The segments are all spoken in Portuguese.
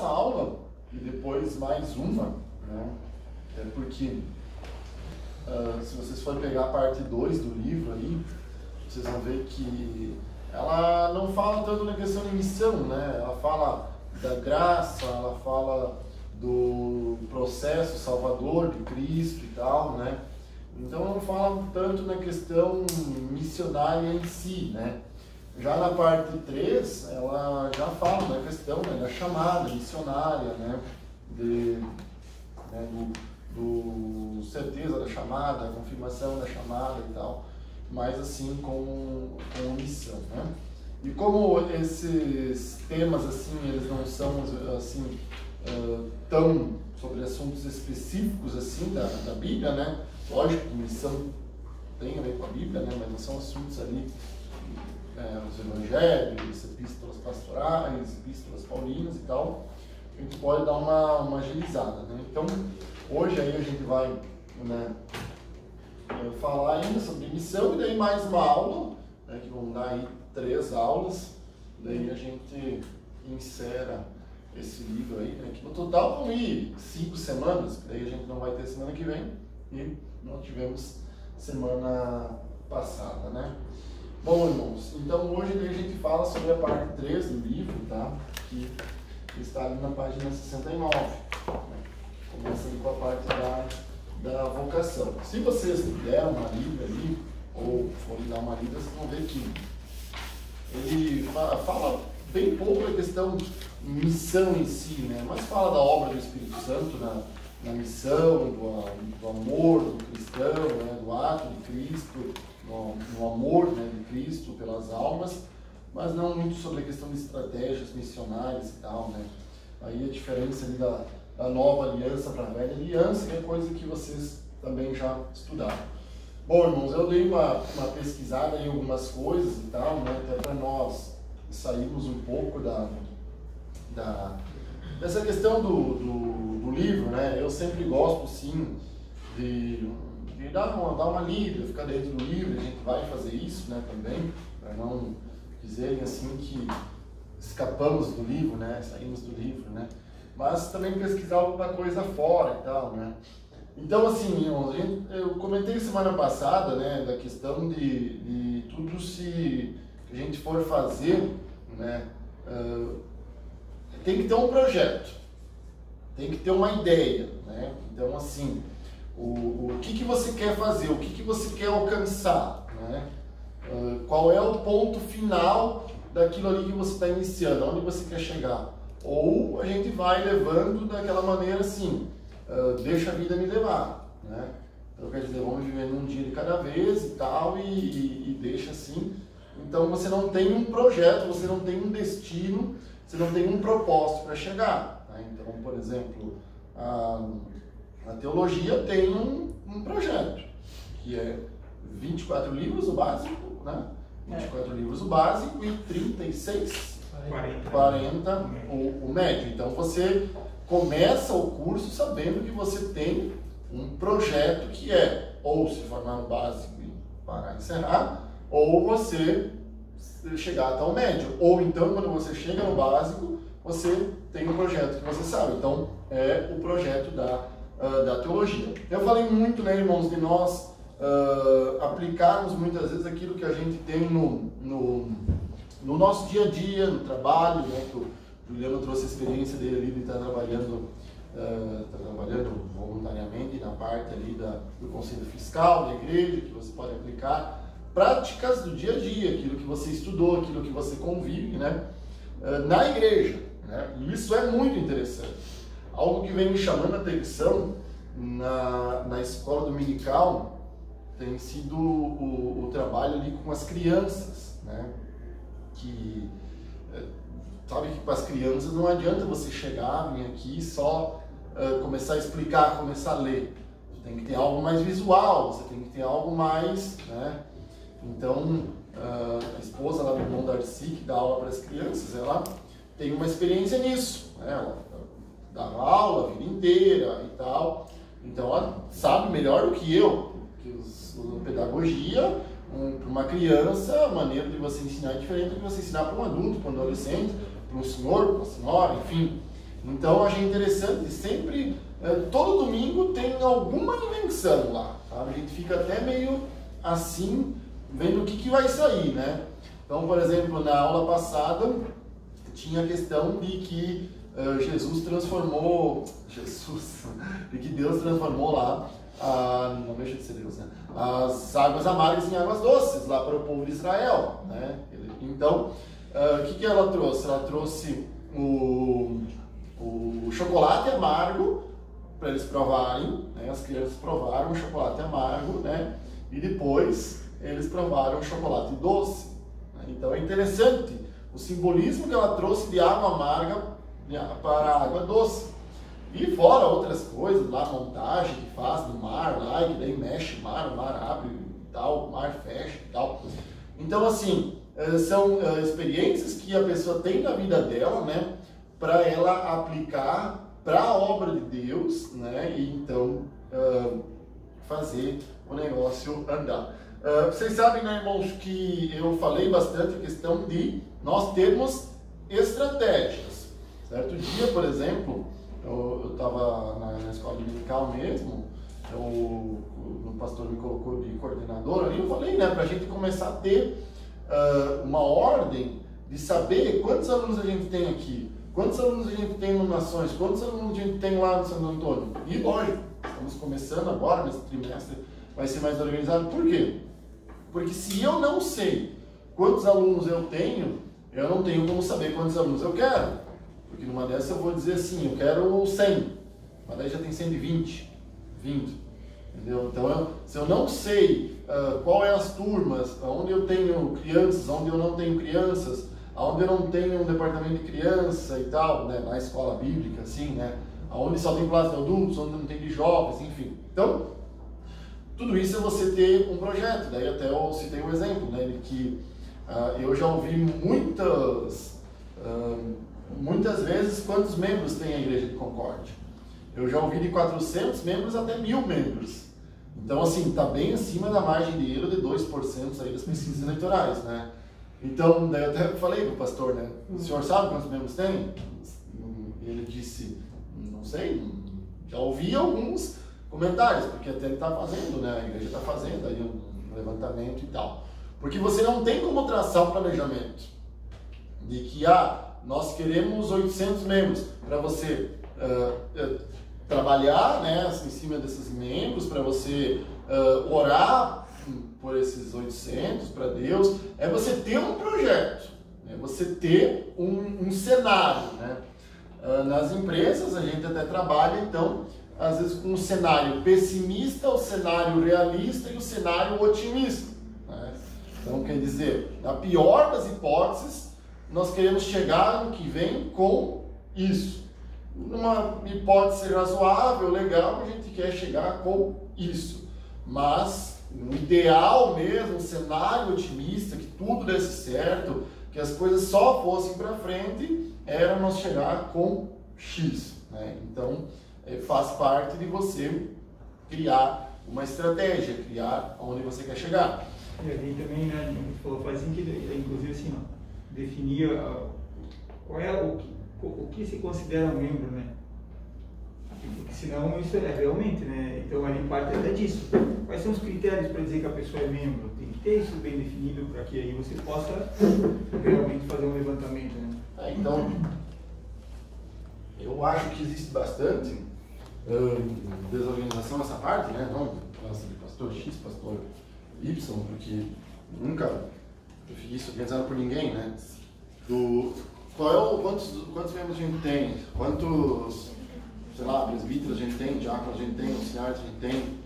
essa aula e depois mais uma, né? É porque se vocês forem pegar a parte 2 do livro aí, vocês vão ver que ela não fala tanto na questão de missão, né? Ela fala da graça, ela fala do processo salvador de Cristo e tal, né? Então não fala tanto na questão missionária em si, né? Já na parte 3, ela já fala da questão, né, da chamada missionária, né? Do certeza da chamada, a confirmação da chamada e tal, mas assim com missão, né? E como esses temas assim, eles não são assim tão sobre assuntos específicos assim da Bíblia, né? Lógico que missão tem a ver com a Bíblia, né? Mas não são assuntos ali os evangelhos, epístolas pastorais, epístolas paulinas e tal. A gente pode dar uma agilizada, né? Então hoje aí a gente vai, né, falar ainda sobre missão e daí mais uma aula, né, que vão dar aí 3 aulas, daí a gente insera esse livro aí, né, que no total vão ir 5 semanas, daí a gente não vai ter semana que vem e não tivemos semana passada, né? Bom, irmãos, então hoje daí a gente fala sobre a parte 3 do livro, tá? Que está ali na página 69, né? Começando com a parte da vocação. Se vocês deram uma lida ali, ou forem dar uma lida, vocês vão ver que ele fala bem pouco da questão missão em si, né? Mas fala da obra do Espírito Santo na missão, do amor do cristão, né? Do ato de Cristo, no amor, né, de Cristo pelas almas, mas não muito sobre a questão de estratégias missionárias e tal, né? Aí a diferença ali da nova aliança para a velha aliança, que é coisa que vocês também já estudaram. Bom, irmãos, eu dei uma pesquisada em algumas coisas e tal, né, até para nós sairmos um pouco dessa questão do livro, né? Eu sempre gosto, sim, de dar uma lida, ficar dentro do livro, a gente vai fazer isso, né, também, para não dizerem assim que escapamos do livro, né, saímos do livro, né, mas também pesquisar alguma coisa fora e tal, né. Então, assim, eu comentei semana passada, né, da questão de tudo se a gente for fazer, né, tem que ter um projeto, tem que ter uma ideia, né, então, assim, o que você quer fazer, o que você quer alcançar, né? Qual é o ponto final daquilo ali que você está iniciando, onde você quer chegar. Ou a gente vai levando daquela maneira assim, deixa a vida me levar, né? Então quer dizer, vamos viver num dia de cada vez e tal, e deixa assim. Então você não tem um projeto, você não tem um destino, você não tem um propósito para chegar, né? Então, por exemplo, a teologia tem um projeto, que é 24 livros o básico, né? 24 livros o básico e 40 o médio. Então você começa o curso sabendo que você tem um projeto que é ou se formar no básico e parar e encerrar, ou você chegar até o médio. Ou então, quando você chega no básico, você tem um projeto que você sabe. Então, é o projeto da teologia. Eu falei muito, né, irmãos, de nós aplicarmos muitas vezes aquilo que a gente tem no nosso dia a dia, no trabalho, né, que o Juliano trouxe a experiência dele ali de estar trabalhando voluntariamente na parte ali do conselho fiscal da igreja, que você pode aplicar práticas do dia a dia, aquilo que você estudou, aquilo que você convive, né, na igreja, né? E isso é muito interessante. Algo que vem me chamando a atenção na escola dominical tem sido o trabalho ali com as crianças, né? Que sabe que com as crianças não adianta você chegar, vir aqui e só começar a explicar, começar a ler. Você tem que ter algo mais visual, você tem que ter algo mais, né? Então, a esposa lá do irmão Darcy, que dá aula para as crianças, ela tem uma experiência nisso, né? Ela dava aula a vida inteira e tal, então ela sabe melhor do que eu, porque a pedagogia, para uma criança, a maneira de você ensinar é diferente do que você ensinar para um adulto, para um adolescente, para um senhor, para uma senhora, enfim. Então, achei interessante, sempre, todo domingo tem alguma invenção lá, sabe? A gente fica até meio assim, vendo o que vai sair, né? Então, por exemplo, na aula passada, tinha a questão de que de que Deus transformou lá, não deixa de ser Deus, né? As águas amargas em águas doces, lá para o povo de Israel, né? Então, o que ela trouxe? Ela trouxe o chocolate amargo para eles provarem, né? As crianças provaram o chocolate amargo, né? E depois eles provaram o chocolate doce, né? Então é interessante o simbolismo que ela trouxe de água amarga para água doce. E fora outras coisas, lá a montagem que faz do mar, lá, que daí mexe o mar abre e tal, o mar fecha e tal. Então, assim, são experiências que a pessoa tem na vida dela, né, para ela aplicar para a obra de Deus, né, e então fazer o negócio andar. Vocês sabem, né, irmãos, que eu falei bastante a questão de nós termos estratégias. Certo dia, por exemplo, eu estava na escola dominical mesmo, o pastor me colocou de coordenador ali, eu falei, né, para a gente começar a ter uma ordem de saber quantos alunos a gente tem aqui, quantos alunos a gente tem no Nações, quantos alunos a gente tem lá no Santo Antônio. E lógico, estamos começando agora, nesse trimestre vai ser mais organizado. Por quê? Porque se eu não sei quantos alunos eu não tenho como saber quantos alunos eu quero. Porque numa dessas eu vou dizer assim, eu quero 100, mas daí já tem 120 vindo, entendeu? Então, se eu não sei qual é as turmas, onde eu tenho crianças, onde eu não tenho crianças, onde eu não tenho um departamento de criança e tal, né, na escola bíblica, assim, né, onde só tem classe de adultos, onde não tem de jovens, enfim. Então, tudo isso é você ter um projeto. Daí até eu citei um exemplo, né, de que eu já ouvi muitas vezes quantos membros tem a Igreja de Concórdia. Eu já ouvi de 400 membros até 1000 membros. Então, assim, está bem acima da margem de erro de 2% aí das pesquisas eleitorais, né? Então, daí eu até falei para o pastor, né? O senhor sabe quantos membros tem? Ele disse, não sei, já ouvi alguns comentários, porque até ele está fazendo, né? A igreja está fazendo aí um levantamento e tal. Porque você não tem como traçar um planejamento de que, nós queremos 800 membros para você trabalhar, né, em cima desses membros, para você orar por esses 800 para Deus. É você ter um projeto, é você ter um cenário, né? Nas empresas a gente até trabalha, então, às vezes com um cenário pessimista, o cenário realista e o cenário otimista, né? Então, quer dizer, na pior das hipóteses, nós queremos chegar no que vem com isso. Numa hipótese razoável, legal, a gente quer chegar com isso. Mas, no ideal mesmo, um cenário otimista, que tudo desse certo, que as coisas só fossem para frente, era nós chegar com X, né? Então, faz parte de você criar uma estratégia, criar onde você quer chegar. E ali também, né, a gente falou, faz sentido, inclusive assim, definir qual é o que se considera um membro, né? Porque senão isso é realmente, né? Então a gente parte até disso. Quais são os critérios para dizer que a pessoa é membro? Tem que ter isso bem definido para que aí você possa realmente fazer um levantamento, né? Então, eu acho que existe bastante desorganização nessa parte, né? Não nossa, de pastor X, pastor Y, porque nunca eu fiquei isso organizado por ninguém, né? Quantos membros a gente tem? Quantos, sei lá, presbíteros a gente tem, diáconos a gente tem, auxiliares a gente tem?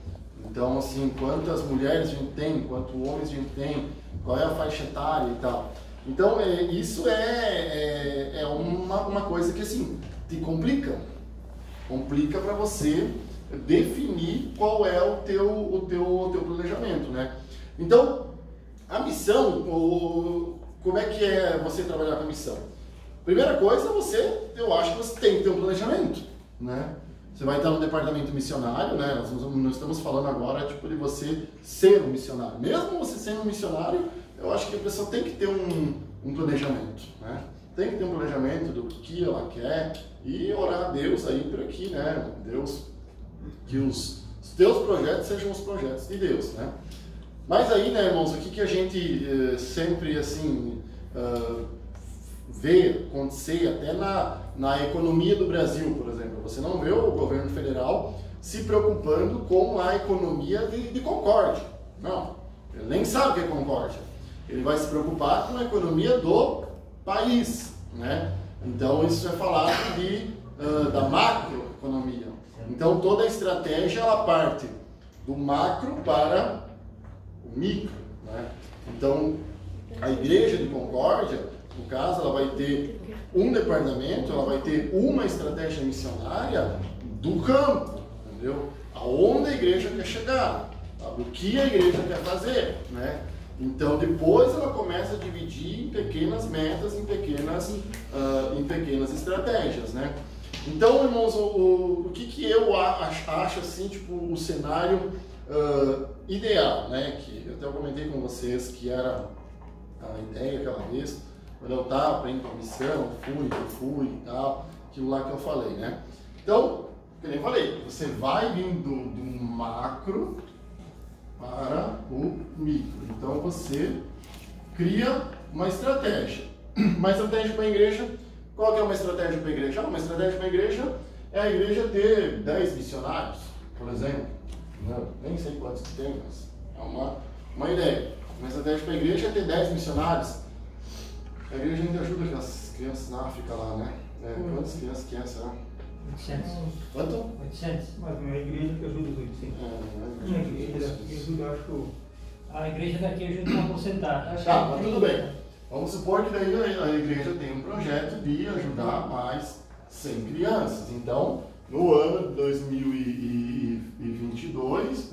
Então, assim, quantas mulheres a gente tem, quantos homens a gente tem, qual é a faixa etária e tal. Então, isso é uma coisa que, assim, te complica. Complica para você definir qual é o teu planejamento, né? Então, a missão, como é que é você trabalhar com a missão? Primeira coisa, eu acho que você tem que ter um planejamento, né? Você vai estar no departamento missionário, né? Nós estamos falando agora, tipo, de você ser um missionário. Mesmo você sendo um missionário, eu acho que a pessoa tem que ter um planejamento, né? tem que ter um planejamento do que ela quer e orar a Deus aí por aqui, né? Deus, que os teus projetos sejam os projetos de Deus, né? Mas aí, né, irmãos, o que a gente sempre, assim, vê acontecer até na economia do Brasil, por exemplo. Você não vê o governo federal se preocupando com a economia de Concórdia. Não, ele nem sabe o que é Concórdia. Ele vai se preocupar com a economia do país, né? Então isso é falado da macroeconomia. Então toda a estratégia ela parte do macro para o micro, né? Então a igreja de Concórdia, no caso, ela vai ter um departamento, ela vai ter uma estratégia missionária do campo, entendeu? Aonde a igreja quer chegar, sabe? O que a igreja quer fazer, né? Então depois ela começa a dividir em pequenas metas, em pequenas estratégias, né? Então, irmãos, o que eu acho assim, tipo, o cenário ideal, né? Que eu até comentei com vocês que era a ideia aquela vez, quando eu estava para ir para a missão, fui e tal, aquilo lá que eu falei, né? Então, que nem falei, você vai vindo do macro para o micro. Então você cria uma estratégia. Uma estratégia para a igreja. Qual que é uma estratégia para a igreja? Uma estratégia para a igreja é a igreja ter 10 missionários, por exemplo. Não, nem sei quantos que tem, mas é uma ideia. Uma estratégia para a igreja é ter 10 missionários. A igreja ainda ajuda as crianças na África lá, né? Quantas crianças que é, será? 800. Quanto? 800. Mas não é a igreja que ajuda os 800. A igreja daqui ajuda, acho que a igreja daqui ajuda uma porcentagem. Tá, mas tudo bem. Vamos supor que daí a igreja tem um projeto de ajudar mais 100 crianças. Então, no ano de 2022,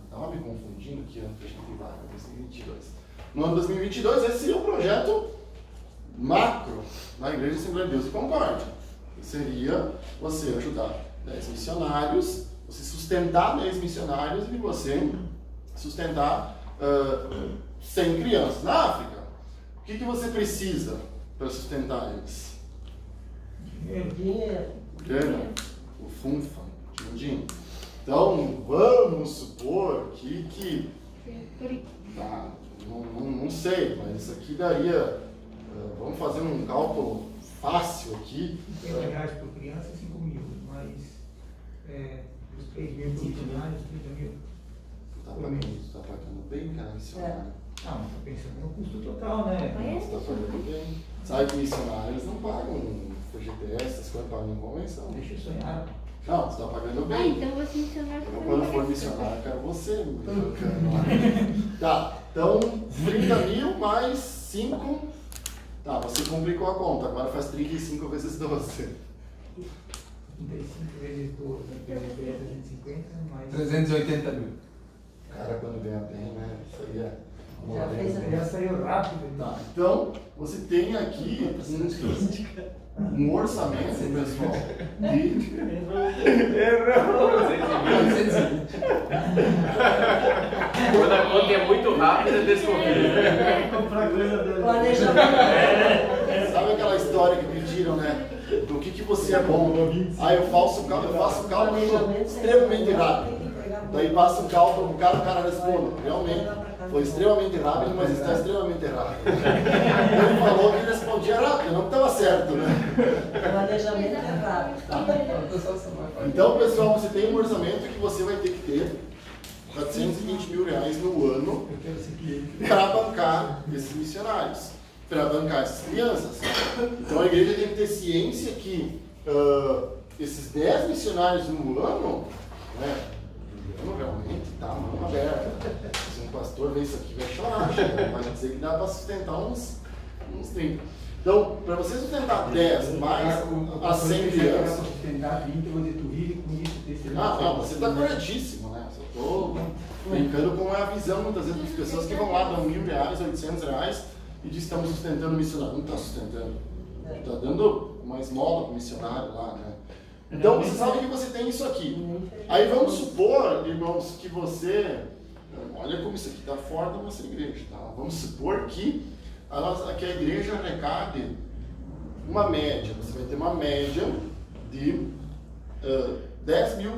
estava me confundindo aqui, a gente vai, 2022. No ano de 2022, esse seria um projeto macro na Igreja Assembleia de Deus e Concórdia. Seria você ajudar 10 missionários, você sustentar 10 missionários e você sustentar 100 crianças. Na África, o que você precisa para sustentar eles? Dinheiro. O funfa, din-din. Então, vamos supor que tá, não sei, mas isso aqui daria, vamos fazer um cálculo fácil aqui. R$50 por criança, 5 mil, mas os 3 mil por missionários, 30 mil. Tu tá pagando bem, cara, missionário. Ah, mas tô pensando no custo total, né? Você tá pagando bem. Sabe que missionários não pagam FGTS, essas coisas pagam em convenção. Deixa eu sonhar. Não, você tá pagando bem. Então você missionário. Quando for missionário, eu quero você. Tá, então 30 mil mais 5. Tá, você complicou a conta, agora faz 35 vezes 12. 35 vezes 12, 350, mais... 380 mil. Cara, quando ganha bem, né? Isso aí é... Já saiu rápido. Tá, então você tem aqui um orçamento, pessoal, de... Quando a conta é muito rápida, desconfia. Sabe aquela história que pediram, né? Do que você é bom? Aí eu faço o cálculo extremamente rápido. Daí passa o cálculo, o cara responde, realmente, foi extremamente rápido, mas está extremamente errado. Ele falou que ele respondia rápido, não estava certo, né? Planejamento errado. Então, pessoal, você tem um orçamento que você vai ter que ter R$420 mil no ano para bancar esses missionários, para bancar essas crianças. Então a igreja tem que ter ciência que esses 10 missionários no ano, né, realmente está a mão aberta. Se um pastor ver isso aqui vai chorar, vai dizer que dá para sustentar uns 30. Então, para você sustentar 10 mais a 100 crianças. Sustentar 30, eu vou dizer, tu vive com isso, Não, você está corretíssimo, né? Só estou brincando com a visão, muitas vezes, das pessoas que vão lá, dão R$1.000, R$800 e dizem que estamos sustentando o missionário. Não está sustentando. Está dando uma esmola para o missionário lá, né? Então, você sabe que você tem isso aqui. Aí vamos supor, irmãos, que você... Olha como isso aqui está fora da nossa igreja, tá? Vamos supor que que a igreja arrecade uma média. Você vai ter uma média de 10 mil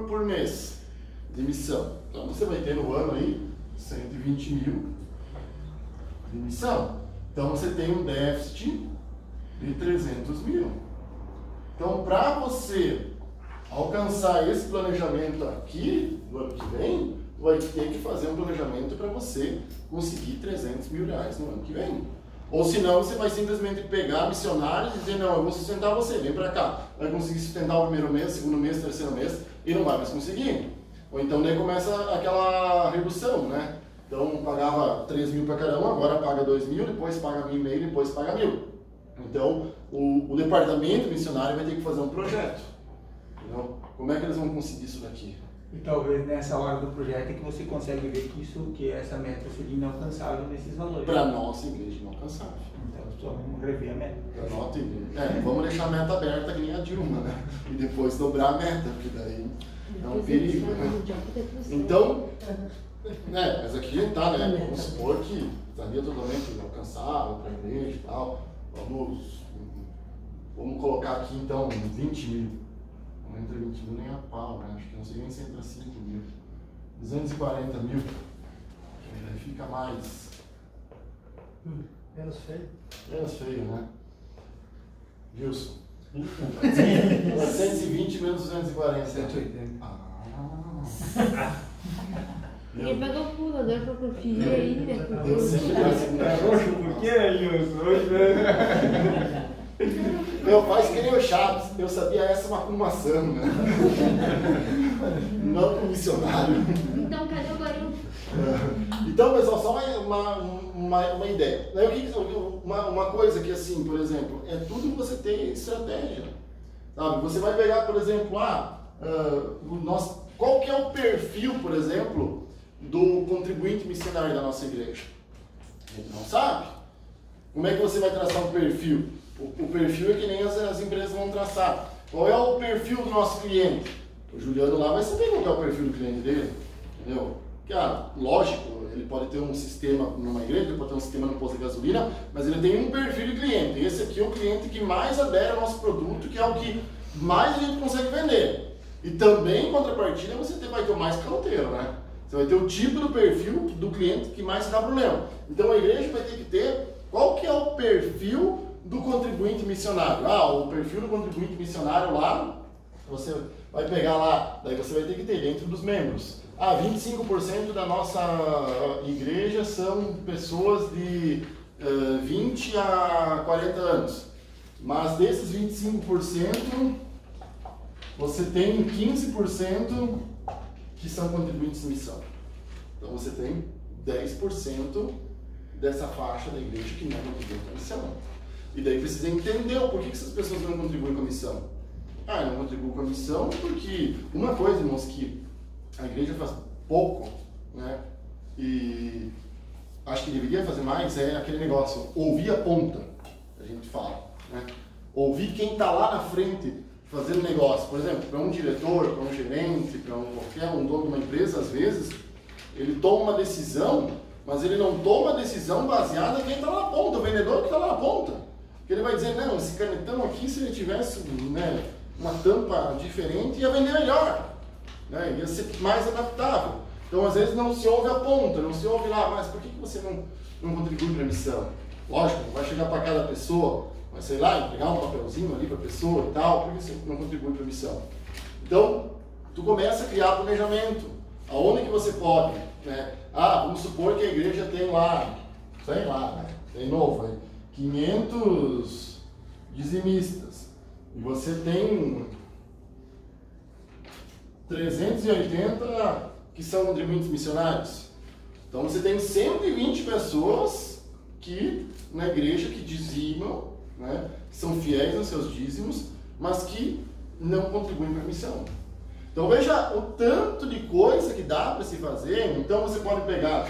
por mês de missão. Então você vai ter no ano aí 120 mil de missão. Então você tem um déficit de 300 mil. Então, para você alcançar esse planejamento aqui, no ano que vem, vai ter que fazer um planejamento para você conseguir 300 mil reais no ano que vem. Ou senão, você vai simplesmente pegar missionários e dizer, não, eu vou sustentar você, vem para cá. Vai conseguir sustentar o primeiro mês, segundo mês, terceiro mês, e não vai mais conseguir. Ou então, daí começa aquela redução, né? Então, pagava 3 mil para cada um, agora paga 2 mil, depois paga 1.500, depois paga 1.000. Então, o departamento missionário vai ter que fazer um projeto. Entendeu? Como é que eles vão conseguir isso daqui? E talvez nessa hora do projeto é que você consegue ver que essa meta seria inalcançável nesses valores. Para a nossa igreja inalcançável. Então, só vamos rever a meta. Para nossa igreja. Vamos deixar a meta aberta que nem a Dilma, né? E depois dobrar a meta, porque daí é um perigo, né? Então, mas aqui a gente tá, né? Vamos supor que estaria totalmente inalcançável para a igreja e tal. Vamos colocar aqui então 20 mil. Não entra 20 mil nem a pau, né? Acho que não sei nem se entra 5 mil. 240 mil. Aí fica mais. Menos feio. Menos feio, né? Wilson. 120 menos 240. 180. Ele pegou o pulador pra conferir aí, né? Eu sempre dou a segunda chance. Por que, Wilson? Hoje, né? Meu pai que nem o Chaves, eu sabia essa uma maçã, né? Não como missionário. Então, cadê o barulho? Então, pessoal, só uma ideia. Uma coisa que, assim, por exemplo, é tudo que você tem estratégia. Sabe? Você vai pegar, por exemplo, qual que é o perfil, por exemplo, do contribuinte missionário da nossa igreja? A gente não sabe. Como é que você vai traçar um perfil? O perfil é que nem as empresas vão traçar. Qual é o perfil do nosso cliente? O Juliano lá vai saber qual é o perfil do cliente dele, entendeu? Cara, lógico, ele pode ter um sistema numa igreja, ele pode ter um sistema no posto de gasolina, mas ele tem um perfil de cliente. Esse aqui é o cliente que mais adere ao nosso produto, que é o que mais a gente consegue vender. E também, em contrapartida, você vai ter o mais caloteiro, né? Você vai ter o tipo do perfil do cliente que mais dá problema. Então a igreja vai ter que ter qual que é o perfil do contribuinte missionário. O perfil do contribuinte missionário lá, você vai pegar lá, daí você vai ter que ter dentro dos membros. 25% da nossa igreja são pessoas de 20 a 40 anos. Mas desses 25%, você tem 15% que são contribuintes de missão. Então você tem 10% dessa faixa da igreja que não contribui com a missão. E daí precisa entender o porquê que essas pessoas não contribuem com a missão. Não contribuem com a missão porque uma coisa, irmãos, que a igreja faz pouco, né? E acho que deveria fazer mais é aquele negócio, ouvir a ponta, a gente fala, né? Ouvir quem está lá na frente fazendo negócio. Por exemplo, para um diretor, para um gerente, para qualquer dono de uma empresa, às vezes, ele toma uma decisão, mas ele não toma a decisão baseada em quem está lá na ponta, o vendedor que está lá na ponta. Porque ele vai dizer, não, esse canetão aqui, se ele tivesse uma tampa diferente, ia vender melhor, né? Ia ser mais adaptável. Então, às vezes, não se ouve a ponta, não se ouve lá, mas por que você não contribui para a missão? Lógico, vai chegar para cada pessoa, vai, sei lá, entregar um papelzinho ali para a pessoa e tal, por que você não contribui para a missão? Então, tu começa a criar planejamento. Aonde que você pode, né? Vamos supor que a igreja tem lá, sei lá, né? Tem novo aí, 500 dizimistas. E você tem 380 que são contribuintes missionários. Então você tem 120 pessoas que na igreja que dizimam, né, que são fiéis nos seus dízimos, mas que não contribuem para a missão. Então veja o tanto de coisa que dá para se fazer. Então você pode pegar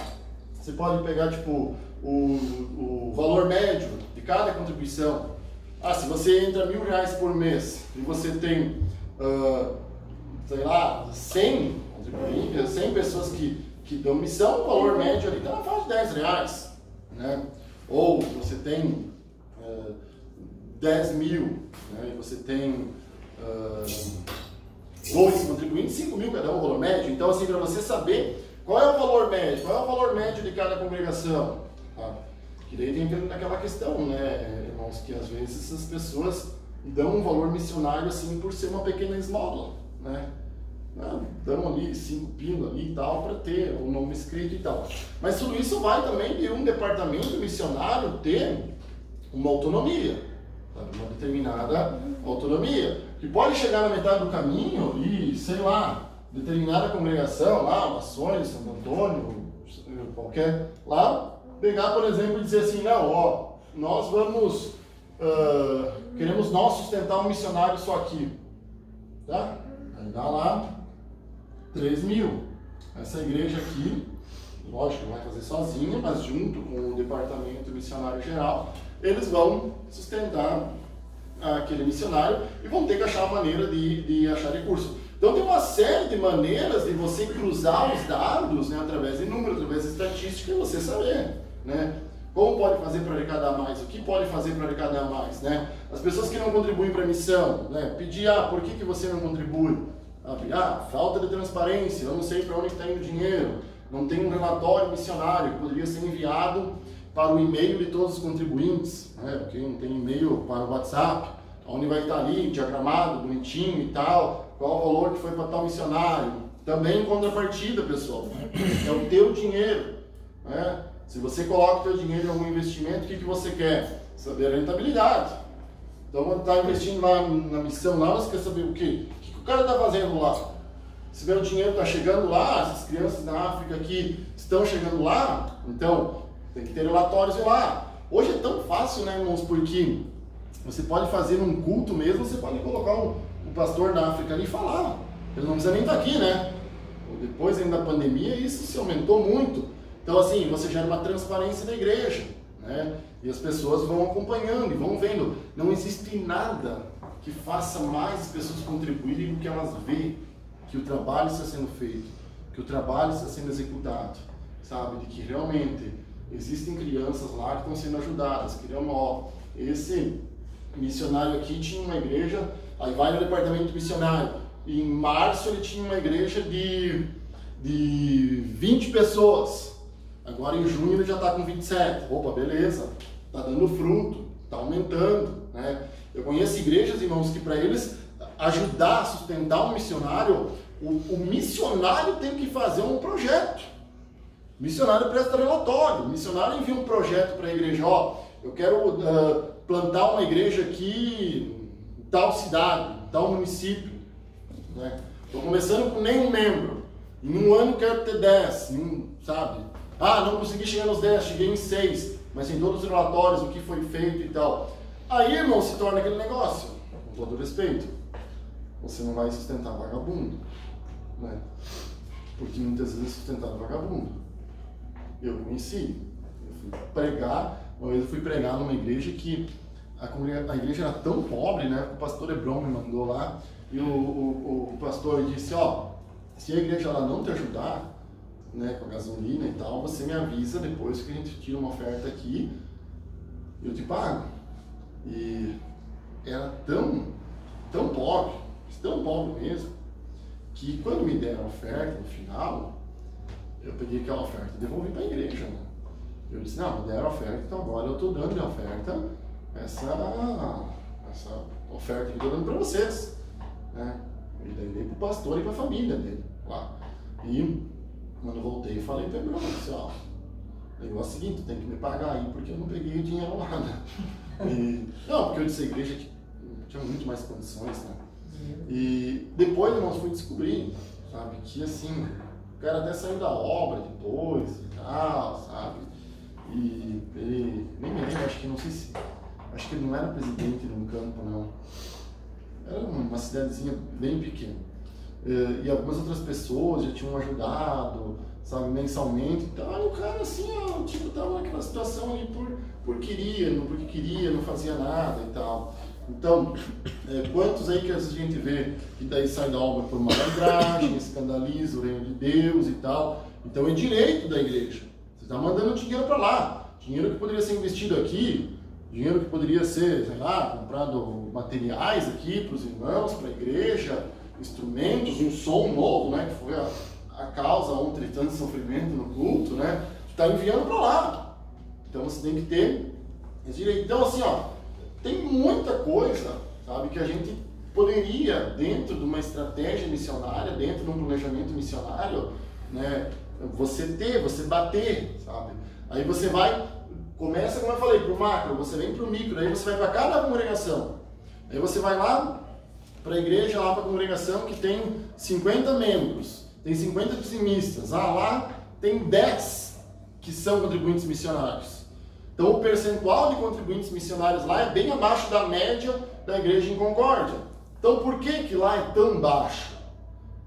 tipo o valor médio de cada contribuição. Se você entra R$1.000 por mês e você tem, sei lá, 100 contribuintes, 100 pessoas que dão missão, o valor médio ali está na faixa de R$10, né? ou você tem 10 mil, né, e você tem 2 contribuintes, 5 mil cada um, o valor médio. Então, assim, para você saber qual é o valor médio, qual é o valor médio de cada congregação, tá? Que daí tem aquela questão, né, irmãos, que às vezes as pessoas dão um valor missionário assim por ser uma pequena esmola, né? Dão ali 5 pila ali e tal para ter o nome escrito e tal. Mas tudo isso vai também de um departamento missionário ter uma autonomia, sabe? Uma determinada autonomia, que pode chegar na metade do caminho e, sei lá, determinada congregação lá, Mações, Santo Antônio, qualquer lá, pegar, por exemplo, e dizer assim, não, ó, nós vamos, queremos nós sustentar um missionário só aqui, tá? Aí dá lá 3 mil. Essa igreja aqui, lógico, não vai fazer sozinha, mas junto com o departamento missionário geral, eles vão sustentar aquele missionário e vão ter que achar uma maneira de achar recurso. Então tem uma série de maneiras de você cruzar os dados, né, através de números, através de estatística, e você saber, né, como pode fazer para arrecadar mais, o que pode fazer para arrecadar mais, né? As pessoas que não contribuem para a missão, né, pedir, por que você não contribui? Falta de transparência, eu não sei para onde está indo o dinheiro, não tem um relatório missionário que poderia ser enviado para o e-mail de todos os contribuintes, né? Porque não tem e-mail para o WhatsApp, onde vai estar ali, diagramado, bonitinho e tal, qual o valor que foi para tal missionário. Também em contrapartida, pessoal, é o teu dinheiro, né? Se você coloca o teu dinheiro em algum investimento, o que você quer? Saber a rentabilidade. Então, quando está investindo lá na missão, lá, você quer saber o quê? O que o cara está fazendo lá? Se vê o dinheiro está chegando lá, essas crianças na África aqui estão chegando lá, então tem que ter relatórios lá. Hoje é tão fácil, né, irmãos, porque você pode fazer num culto mesmo, você pode colocar o pastor da África ali e falar. Ele não precisa nem estar aqui, né? Depois ainda da pandemia, isso se aumentou muito. Então, assim, você gera uma transparência na igreja, né? E as pessoas vão acompanhando e vão vendo. Não existe nada que faça mais as pessoas contribuírem do que elas veem que o trabalho está sendo feito, que o trabalho está sendo executado, sabe? De que realmente existem crianças lá que estão sendo ajudadas, que esse missionário aqui tinha uma igreja, aí vai no departamento missionário, e em março ele tinha uma igreja de 20 pessoas, agora em junho ele já está com 27, opa, beleza, está dando fruto, está aumentando, né? Eu conheço igrejas, irmãos, que para eles ajudar a sustentar um missionário, o missionário tem que fazer um projeto. O missionário presta relatório, o missionário envia um projeto para a igreja, eu quero plantar uma igreja aqui em tal cidade, em tal município, né? Estou começando com nenhum membro, em um ano quero ter 10, sabe? Não consegui chegar nos 10, cheguei em 6, mas tem todos os relatórios, o que foi feito e tal. Aí, irmão, se torna aquele negócio, com todo respeito, você não vai sustentar vagabundo, né? Porque muitas vezes é sustentado vagabundo. Eu conheci, uma vez eu fui pregar numa igreja que a igreja era tão pobre, né? O pastor Hebron me mandou lá e o pastor disse, se a igreja lá não te ajudar, né, com a gasolina e tal, você me avisa depois que a gente tira uma oferta aqui e eu te pago. E era tão pobre mesmo, que quando me deram a oferta no final, eu peguei aquela oferta e devolvi para a igreja, né? Eu disse, não, me deram a oferta, então agora eu estou dando de oferta essa oferta que eu estou dando para vocês, né? E daí dei para o pastor e para a família dele lá. E quando eu voltei, eu falei para ele, disse, o negócio é o seguinte, tem que me pagar aí, porque eu não peguei o dinheiro lá, né? Não, porque eu disse a igreja que tinha muito mais condições, né? E depois nós fui descobrir, sabe, que assim, o cara até saiu da obra depois e tal, sabe? E ele, nem me lembro, acho que ele não era presidente num campo, não. Era uma cidadezinha bem pequena. E algumas outras pessoas já tinham ajudado, sabe, mensalmente e tal. E o cara assim, tipo, tava naquela situação ali porque queria, não fazia nada e tal. Então, quantos aí que a gente vê que daí sai da obra por malandragem, escandaliza o reino de Deus e tal. Então é direito da igreja. Você está mandando dinheiro para lá. dinheiro que poderia ser investido aqui, dinheiro que poderia ser, sei lá, comprado materiais aqui para os irmãos, para a igreja, instrumentos, um som novo, né, que foi a causa ontem de tanto sofrimento no culto, né, está enviando para lá. Então você tem que ter esse direito. Então assim, ó, tem muita coisa, sabe, que a gente poderia, dentro de uma estratégia missionária, dentro de um planejamento missionário, né, você bater, sabe? Aí você vai, começa, como eu falei, para o macro, você vem para o micro, aí você vai para cada congregação. Aí você vai lá para a igreja, lá para a congregação que tem 50 membros, tem 50 dizimistas. Lá tem 10 que são contribuintes missionários. Então o percentual de contribuintes missionários lá é bem abaixo da média da igreja em Concórdia. Então por que lá é tão baixo?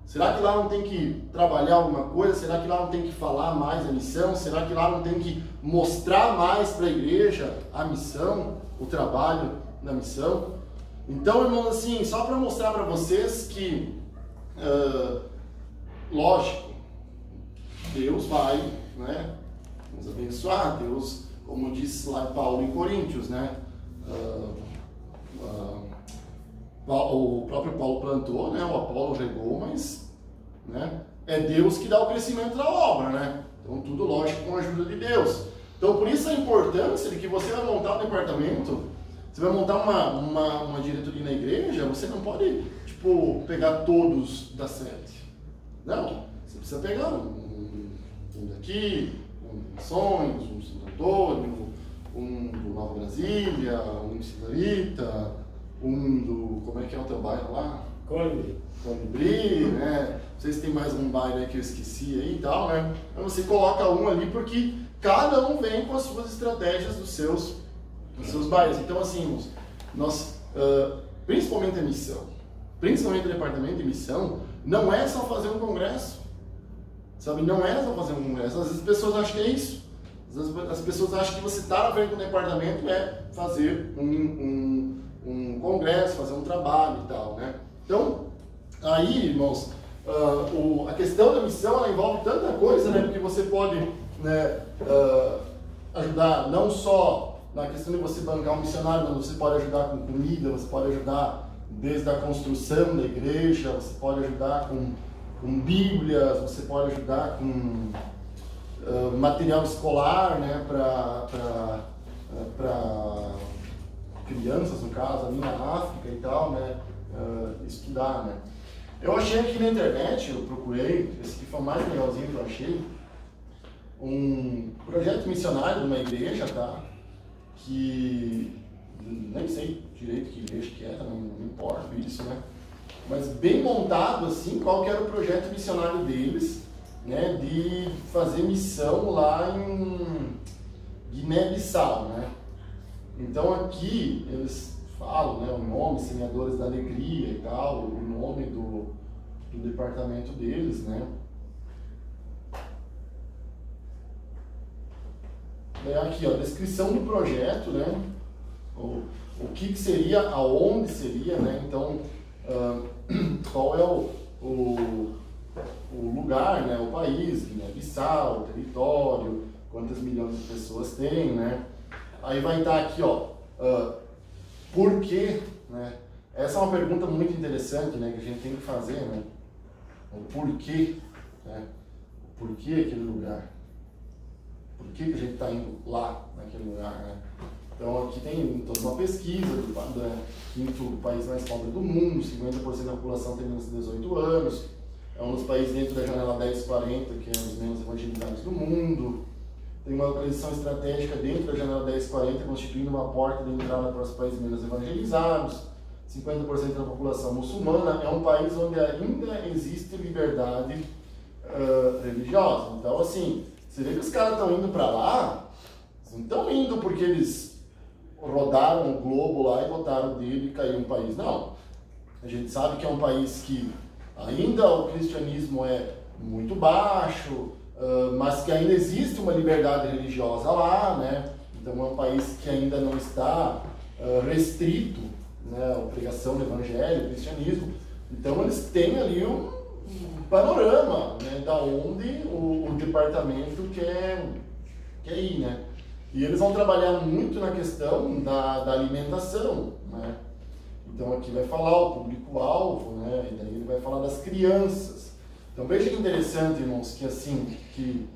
Será que lá não tem que trabalhar alguma coisa? Será que lá não tem que falar mais a missão? Será que lá não tem que mostrar mais para a igreja a missão, o trabalho da missão? Então, irmãos, assim, só para mostrar para vocês que, lógico, Deus vai, né, nos abençoar. Deus, como diz lá Paulo em Coríntios, né, o próprio Paulo plantou, né, o Apolo regou, mas, né, é Deus que dá o crescimento da obra, né? Então tudo lógico com a ajuda de Deus. Então por isso a importância de que você vai montar um departamento, você vai montar uma diretoria na igreja, você não pode, tipo, pegar todos da sede. Não, você precisa pegar um daqui, um de Missões, um de Santo Antônio, um do Nova Brasília, um de Cidarita, um do, como é que é o teu bairro lá? Colibri, né? Não sei se tem mais um bairro aí que eu esqueci aí e tal, né? Então você coloca um ali porque cada um vem com as suas estratégias dos seus bairros. Então assim, nós, principalmente a missão, principalmente o departamento de missão, não é só fazer um congresso, sabe? Não é só fazer um congresso. Às vezes as pessoas acham que é isso. Às vezes as pessoas acham que você estar na frente do departamento é fazer um congresso, fazer um trabalho e tal, né? Então, aí, irmãos, a questão da missão, ela envolve tanta coisa, né? Porque você pode, né, ajudar não só na questão de você bancar um missionário, mas você pode ajudar com comida, você pode ajudar desde a construção da igreja, você pode ajudar com bíblias, você pode ajudar com material escolar, né, para crianças, no caso, ali na África e tal, né, estudar, né. Eu achei aqui na internet, eu procurei, esse aqui foi o mais legalzinho que eu achei, um projeto missionário de uma igreja, tá, que nem sei direito que igreja que é, não importa isso, né, mas bem montado assim, qual que era o projeto missionário deles, né, de fazer missão lá em Guiné-Bissau, né. Então aqui eles falam, né, o nome, Semeadores da Alegria e tal, o nome do departamento deles, né. Aqui, ó, descrição do projeto, né, o que seria, aonde seria, né, então qual é o lugar, né, o país, Guiné-Bissau, o território, quantas milhões de pessoas tem, né. Aí vai estar aqui, ó, por quê, né? Essa é uma pergunta muito interessante, né, que a gente tem que fazer, né? O porquê, né? O porquê aquele lugar? Por que a gente está indo lá, naquele lugar, né? Então aqui tem toda uma pesquisa do quinto país mais pobre do mundo, 50% da população tem menos de 18 anos, é um dos países dentro da janela 1040, que é um dos menos evangelizados do mundo. Tem uma localização estratégica dentro da janela 1040, constituindo uma porta de entrada para os países menos evangelizados. 50% da população muçulmana. É um país onde ainda existe liberdade religiosa. Então, assim, você vê que os caras estão indo para lá, eles não estão indo porque eles rodaram o globo lá e botaram o dedo e caiu um país. Não. A gente sabe que é um país que ainda o cristianismo é muito baixo, mas que ainda existe uma liberdade religiosa lá, né? Então é um país que ainda não está restrito, né, a pregação do evangelho, do cristianismo. Então eles têm ali um panorama, né, da onde o departamento quer ir, né? E eles vão trabalhar muito na questão da alimentação, né? Então aqui vai falar o público-alvo, né? E daí ele vai falar das crianças. Então veja que interessante, irmãos, que assim, que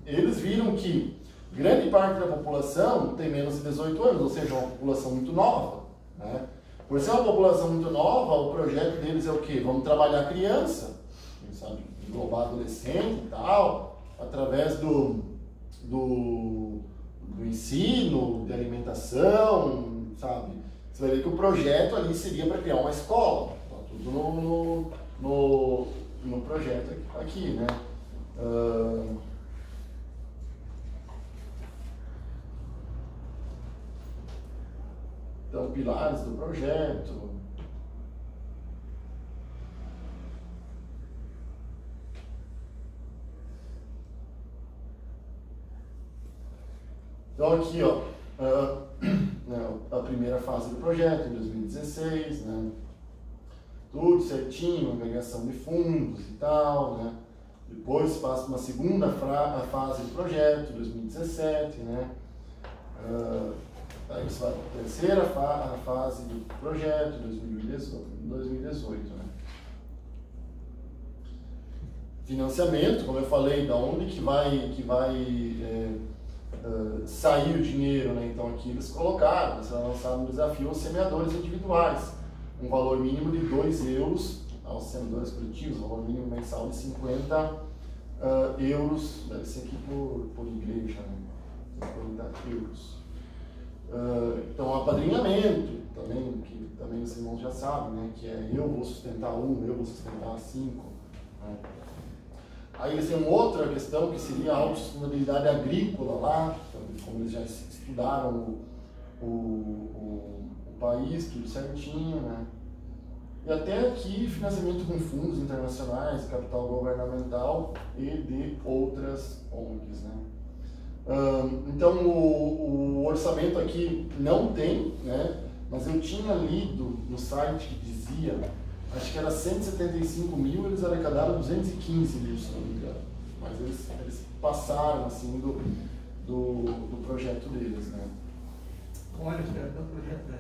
eles viram que grande parte da população tem menos de 18 anos, ou seja, uma população muito nova, né? Por ser uma população muito nova, o projeto deles é o quê? Vamos trabalhar a criança, sabe? Englobar adolescente e tal, através do ensino, de alimentação, sabe? Você vai ver que o projeto ali seria para criar uma escola. Tá tudo no projeto aqui, né? Então, pilares do projeto. Então aqui, ó, a primeira fase do projeto, em 2016, né? Tudo certinho, agregação de fundos e tal, né? Depois passa uma segunda fase do projeto, 2017, né? Aí você vai para a terceira fase do projeto, 2018, né? Financiamento, como eu falei, da onde que vai sair o dinheiro, né? Então aqui eles colocaram, eles lançaram um desafio aos semeadores individuais, um valor mínimo de 2 euros aos semeadores coletivos, um valor mínimo mensal de 50 euros, deve ser aqui por igreja, né? 50 euros. Então, apadrinhamento, que também os irmãos já sabem, né? Que é eu vou sustentar 1, eu vou sustentar 5. Né? Aí eles têm uma outra questão que seria a autossustentabilidade agrícola lá, como eles já estudaram o país, tudo certinho, né? E até aqui financiamento com fundos internacionais, capital governamental e de outras ONGs, né? Então o orçamento aqui não tem, né? Mas eu tinha lido no site que dizia, acho que era 175 mil, eles arrecadaram 215 mil, se não me engano. Mas eles passaram assim do projeto deles, né? Olha, os caras do projeto, né?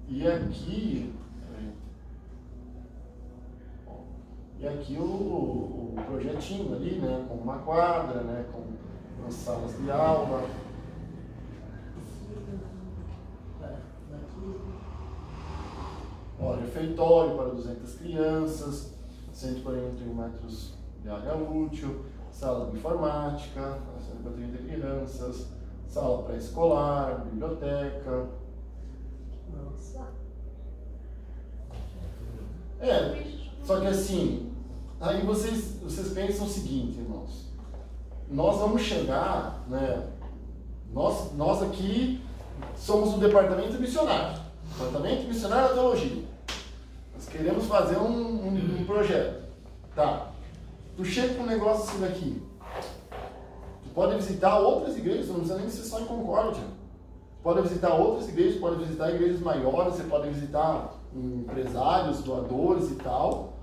E aqui o projetinho ali, né? Com uma quadra, né? Com as salas de aula. Ó, refeitório para 200 crianças, 141 metros de área útil, sala de informática para 30 crianças, sala pré-escolar, biblioteca. Nossa. Só que assim, aí vocês pensam o seguinte, irmãos, nós vamos chegar, né? Nós aqui somos o departamento missionário, departamento missionário da teologia. Nós queremos fazer um projeto. Tá. Tu chega com um negócio assim daqui. Tu pode visitar outras igrejas, não precisa nem ser só em Concórdia. Tu pode visitar outras igrejas, pode visitar igrejas maiores, você pode visitar empresários, doadores e tal.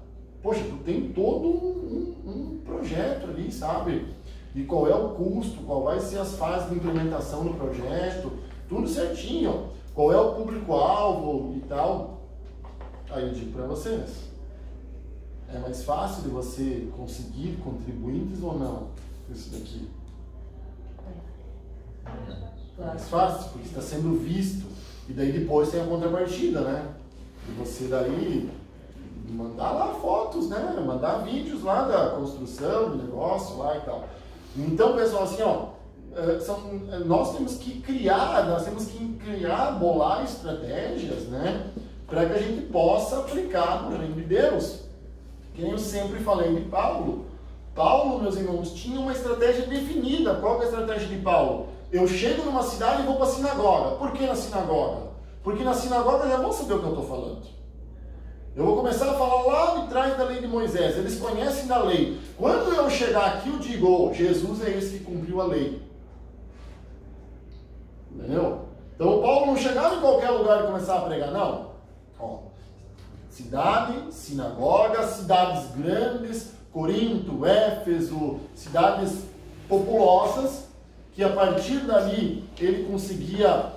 Poxa, tu tem todo um projeto ali, sabe? E qual é o custo, qual vai ser as fases de implementação do projeto, tudo certinho. Qual é o público-alvo e tal. Aí eu digo para vocês, é mais fácil de você conseguir contribuintes ou não com isso daqui? É mais fácil, porque está sendo visto. E daí depois tem a contrapartida, né? E você daí mandar lá fotos, né? Mandar vídeos lá da construção, do negócio lá e tal. Então, pessoal, assim, ó, nós temos que criar, bolar estratégias, né? Para que a gente possa aplicar no reino de Deus. Que nem eu sempre falei de Paulo. Paulo, meus irmãos, tinha uma estratégia definida. Qual que é a estratégia de Paulo? Eu chego numa cidade e vou para a sinagoga. Por que na sinagoga? Porque na sinagoga já vão saber o que eu estou falando. Eu vou começar a falar lá de trás da lei de Moisés. Eles conhecem da lei. Quando eu chegar aqui, eu digo, oh, Jesus é esse que cumpriu a lei. Entendeu? Então o Paulo não chegava em qualquer lugar e começava a pregar, não. Ó, cidade, sinagoga, cidades grandes, Corinto, Éfeso, cidades populosas, que a partir dali ele conseguia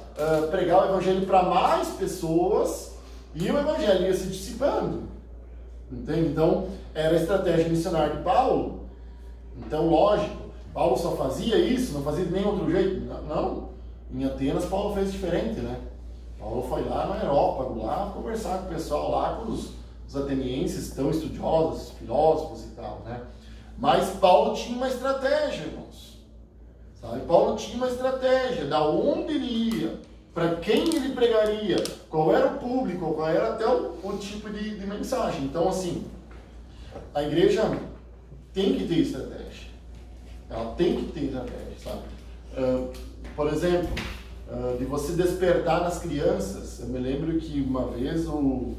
pregar o evangelho para mais pessoas e o evangelho ia se dissipando. Entende? Então, era a estratégia missionária de Paulo. Então, lógico, Paulo só fazia isso, não fazia de nenhum outro jeito. Não. Em Atenas, Paulo fez diferente, né? Paulo foi lá no Areópago, lá conversar com o pessoal lá, com os atenienses tão estudiosos, filósofos e tal, né? Mas Paulo tinha uma estratégia, irmãos. Sabe? Paulo tinha uma estratégia, da onde ele ia, para quem ele pregaria, qual era o público, qual era até o tipo de mensagem. Então, assim, a igreja tem que ter estratégia. Ela tem que ter estratégia, sabe? Por exemplo, de você despertar nas crianças. Eu me lembro que uma vez o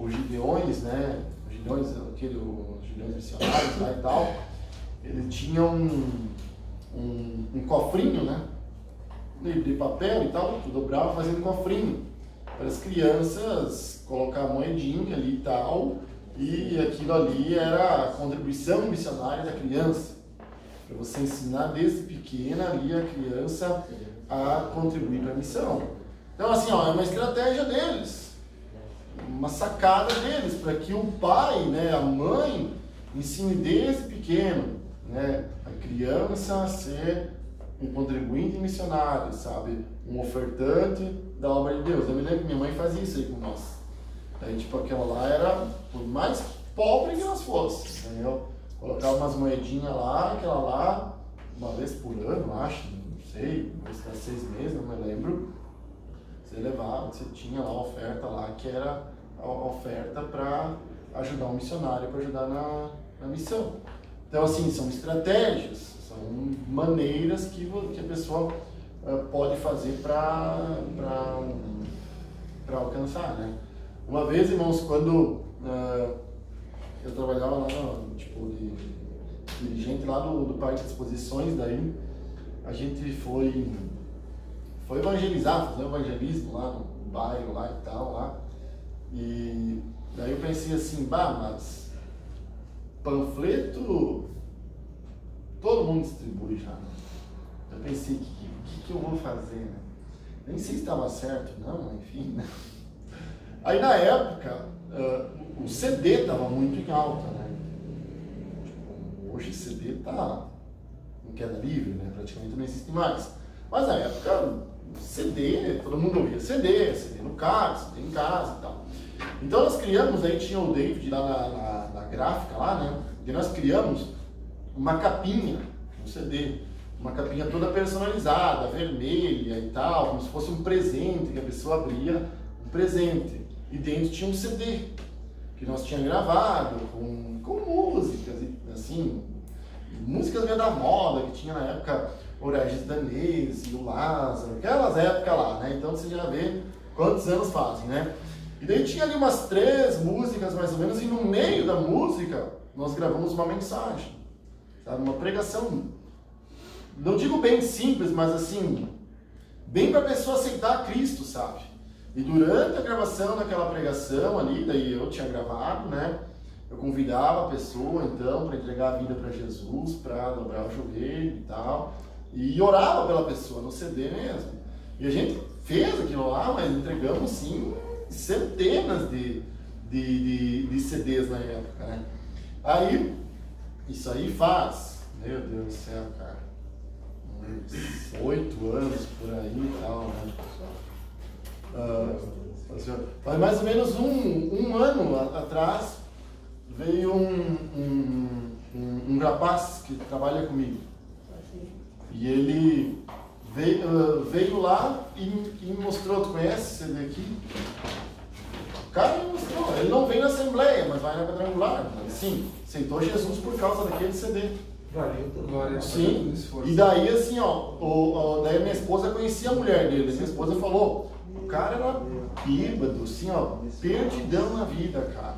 Gideões, né? Os Gideões missionários lá e tal, ele tinha um cofrinho, né? De papel e tal, tu dobrava fazendo cofrinho para as crianças colocar a moedinha ali e tal, e aquilo ali era a contribuição missionária da criança, para você ensinar desde pequena ali a criança a contribuir para a missão. Então, assim, ó, é uma estratégia deles, uma sacada deles, para que o pai, né, a mãe, ensine desde pequeno, né, a criança a ser um contribuinte missionário, sabe? Um ofertante da obra de Deus. Eu me lembro que minha mãe fazia isso aí com nós. Aí, tipo, aquela lá era, por mais pobre que nós fossem, entendeu? Colocava umas moedinhas lá, aquela lá, uma vez por ano, acho, não sei, uma vez cada 6 meses, não me lembro. Você levava, você tinha lá a oferta lá, que era a oferta para ajudar um missionário, para ajudar na missão. Então, assim, são estratégias, são maneiras que a pessoa pode fazer para alcançar, né? Uma vez, irmãos, quando eu trabalhava lá, tipo, de dirigente lá do Parque de Exposições, daí a gente foi evangelizar, fazer um evangelismo lá no bairro lá e tal, lá. E daí eu pensei assim, mas panfleto todo mundo distribui já, né? Eu pensei, o que eu vou fazer, né? Nem sei se estava certo, não, enfim, né? Aí na época, o CD estava muito em alta, né? Tipo, hoje o CD está em queda livre, né? Praticamente não existe mais. Mas na época, CD, todo mundo ouvia CD no carro, CD em casa e tal. Então nós criamos, aí tinha o David lá na gráfica lá, né? E nós criamos uma capinha, um CD, uma capinha toda personalizada, vermelha e tal, como se fosse um presente, que a pessoa abria um presente. E dentro tinha um CD, que nós tínhamos gravado com músicas, assim, músicas meio da moda, que tinha na época o Regis Danese, o Lázaro, aquelas épocas lá, né? Então você já vê quantos anos fazem, né? E daí tinha ali umas 3 músicas mais ou menos, e no meio da música nós gravamos uma mensagem, sabe? Uma pregação, não digo bem simples, mas assim, bem para a pessoa aceitar Cristo, sabe? E durante a gravação daquela pregação ali, daí eu tinha gravado, né? Eu convidava a pessoa, então, para entregar a vida para Jesus, para dobrar o joelho e tal, e orava pela pessoa, no CD mesmo. E a gente fez aquilo lá, mas entregamos, sim, centenas de CDs na época, né? Aí, isso aí faz, meu Deus do céu, cara, uns 8 anos por aí e tal, né? Faz mais ou menos um ano atrás, veio um rapaz que trabalha comigo. E ele veio lá e me mostrou, tu conhece esse CD aqui? O cara me mostrou, ele não vem na Assembleia, mas vai na Quadrangular. Sim, aceitou Jesus por causa daquele CD. Glória. Sim, e daí assim, daí minha esposa conhecia a mulher dele, minha esposa falou, o cara era bêbado, assim, ó, perdidão na vida, cara.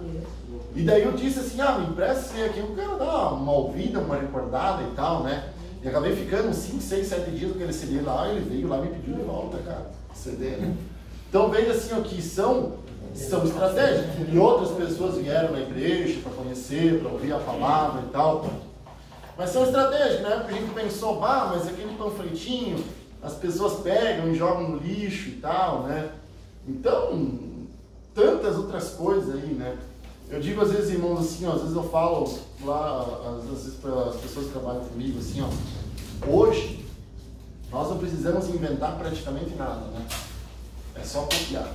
E daí eu disse assim, me empresta esse aqui, o cara dá uma ouvida, uma recordada e tal, né? E acabei ficando 5, 6, 7 dias com aquele CD lá, ele veio lá e me pediu de volta, cara, o CD, né? Então veja assim, ó, que são estratégias. E outras pessoas vieram na igreja para conhecer, para ouvir a palavra e tal. Mas são estratégias, na época a gente pensou, mas aquele panfletinho, as pessoas pegam e jogam no lixo e tal, né? Então, tantas outras coisas aí, né? Eu digo às vezes, irmãos, assim, ó, às vezes eu falo lá, às vezes para as pessoas que trabalham comigo, assim, ó, hoje nós não precisamos inventar praticamente nada, né? É só copiar.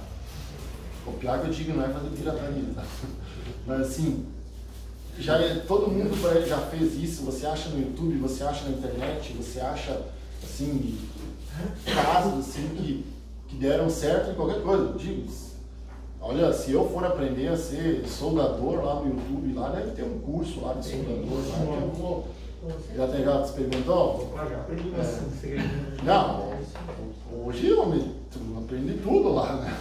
Copiar que eu digo não é fazer pirataria, tá? Mas assim, todo mundo já fez isso, você acha no YouTube, você acha na internet, você acha, assim, casos assim que deram certo em qualquer coisa. Eu digo, olha, se eu for aprender a ser soldador lá no YouTube, lá deve ter um curso lá de soldador, lá que eu vou... Já experimentou? Já aprendi bastante segredo. Não, hoje eu aprendi tudo lá, né?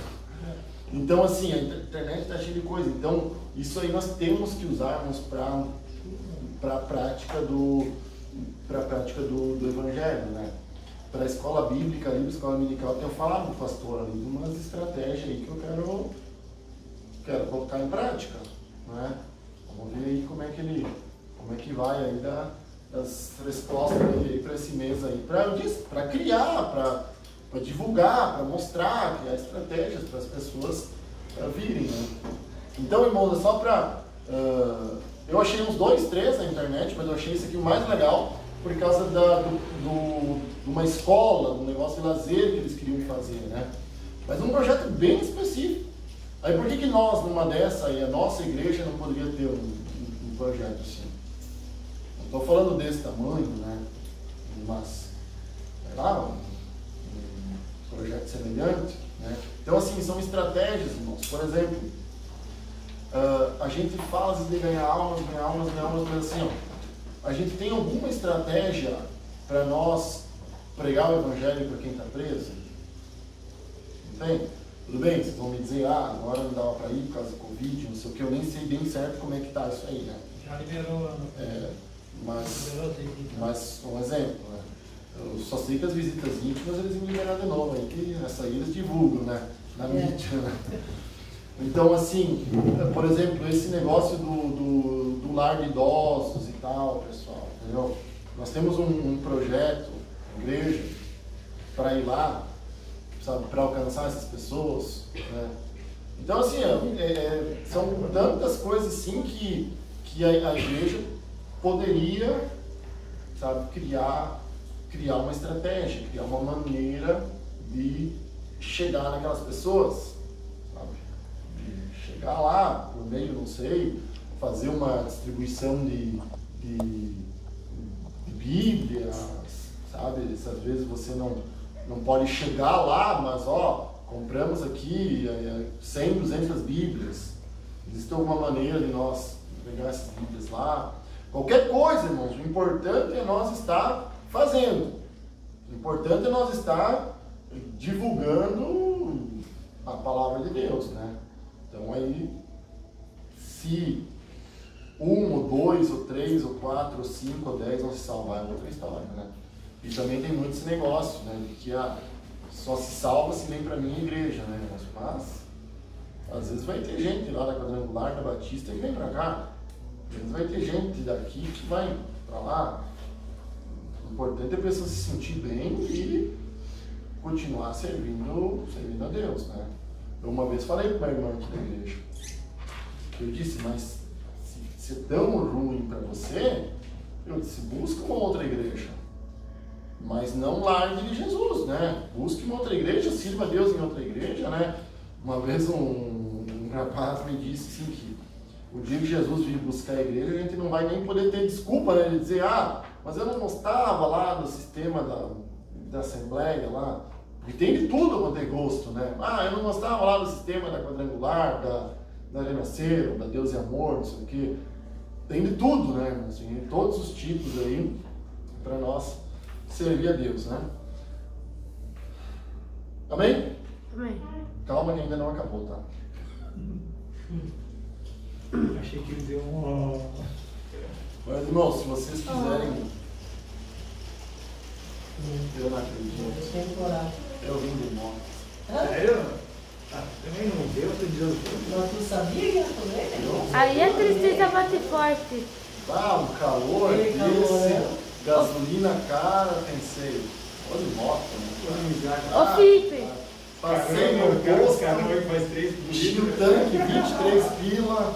Então, assim, a internet está cheia de coisa. Então, isso aí nós temos que usarmos para a prática do Evangelho, né? Para a escola bíblica, ali, para a escola dominical, eu tenho falado com o pastor ali de umas estratégias aí que eu quero colocar em prática, né? Vamos ver aí como é que vai aí das respostas para esse mês aí, para criar, para divulgar, para mostrar, criar estratégias para as pessoas virem, né? Então, irmãos, é só para... eu achei uns 2, 3 na internet, mas eu achei esse aqui o mais legal por causa de uma escola, um negócio de lazer que eles queriam fazer, né? Mas um projeto bem específico. Aí por que nós, numa dessa aí, a nossa igreja não poderia ter um projeto assim? Não estou falando desse tamanho, né? Mas, sei lá, um projeto semelhante, né? Então, assim, são estratégias, irmãos. Por exemplo, a gente fala de ganhar almas, mas assim, ó, a gente tem alguma estratégia para nós pregar o Evangelho para quem está preso? Não tem? Tudo bem, vocês vão me dizer, agora não dava para ir por causa do Covid, não sei o que, eu nem sei bem certo como é que está isso aí, né? Já liberou lá no... Mas um exemplo, né? Eu só sei que as visitas íntimas eles vão liberar de novo, aí que essa aí eles divulgam, né? Na mídia, né? Então, assim, por exemplo, esse negócio do lar de idosos e tal, pessoal, entendeu? Nós temos um projeto, igreja, para ir lá, sabe, para alcançar essas pessoas, né? Então, assim, são tantas coisas assim que a igreja poderia, sabe, criar uma estratégia, criar uma maneira de chegar naquelas pessoas, sabe? De chegar lá, por meio, não sei, fazer uma distribuição de Bíblias, sabe? Às vezes você não pode chegar lá, mas compramos aqui 100, 200 Bíblias. Existe alguma maneira de nós pegar essas Bíblias lá? Qualquer coisa, irmãos, o importante é nós estar fazendo. O importante é nós estar divulgando a palavra de Deus, né? Então aí, se 1, ou 2, ou 3, ou 4, ou 5, ou 10 não se salvar, é outra história, né? E também tem muito esse negócio, né? De que só se salva se vem para a minha igreja, né? Mas às vezes vai ter gente lá da Quadrangular, da Batista, que vem para cá. Às vezes vai ter gente daqui que vai para lá. O importante é a pessoa se sentir bem e continuar servindo a Deus, né? Eu uma vez falei para uma irmã aqui da igreja, eu disse, mas se é tão ruim para você, eu disse, busca uma outra igreja, mas não largue de Jesus, né? Busque uma outra igreja, sirva a Deus em outra igreja, né? Uma vez um rapaz me disse assim que o dia que Jesus vir buscar a igreja, a gente não vai nem poder ter desculpa, né? De dizer, mas eu não gostava lá do sistema da Assembleia lá. E tem de tudo quanto é gosto, né? Eu não gostava lá do sistema da Quadrangular, da Renascer, da Deus e Amor, não sei o quê. Tem de tudo, né? Assim, todos os tipos aí, para nós servir a Deus, né? Amém? Amém. Calma que ainda não acabou, tá? Achei que ele deu um... Mas, irmãos, se vocês quiserem... Eu não acredito. Tem coragem. Eu vim de moto. Sério? Também não deu, tô dizendo. Mas tu sabia que era também? Aí a tristeza bate forte. Ah, o calor Ei, calor, desse, né? gasolina cara, pensei, olha o moto, né? Ô Felipe, Passei no Caramba, posto, faz 3 enchi o tanque, 23 pila.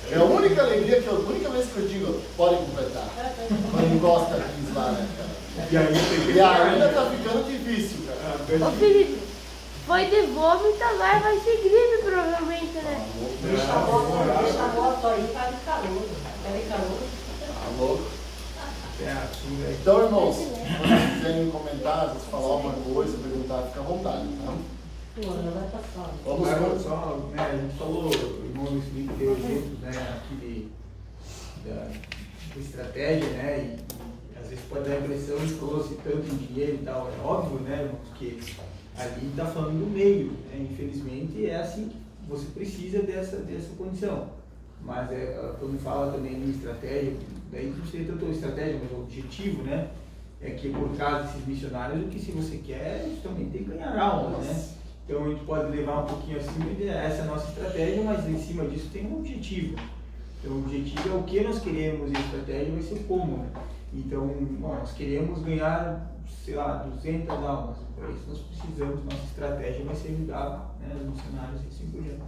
É a única alegria que a única vez que eu digo, pode completar. Quando encosta aqui lá, né, cara? E aí tem E ainda tá ficando difícil, cara. ô Felipe, foi de vômito, agora vai ser gripe provavelmente, né? Deixa a moto aí, tá de calor. Tá de calor. Tá louco. É, Então, irmãos, se vocês quiserem comentar, se falar alguma coisa, perguntar, fica à vontade, tá? O ano vai passar. Vamos Agora só, né, a gente falou, o irmão Luiz Felipe deu exemplos, né, aqui de estratégia, né, e às vezes pode dar a impressão de trouxe tanto em dinheiro e tal, é óbvio, né, irmão, porque ali está falando do meio, né, infelizmente é assim que você precisa dessa condição, mas quando fala também em estratégia, daí não seria tanto estratégia, mas o objetivo, né, é que por causa desses missionários, o que se você quer, a gente também tem que ganhar almas, né. Então a gente pode levar um pouquinho acima e dizer, essa é a nossa estratégia, mas em cima disso tem um objetivo. Então o objetivo é o que nós queremos e a estratégia vai ser como. Né? Então, bom, nós queremos ganhar, sei lá, 200 almas. Para isso nós precisamos, nossa estratégia vai ser ajudar, né, os missionários e assim por diante.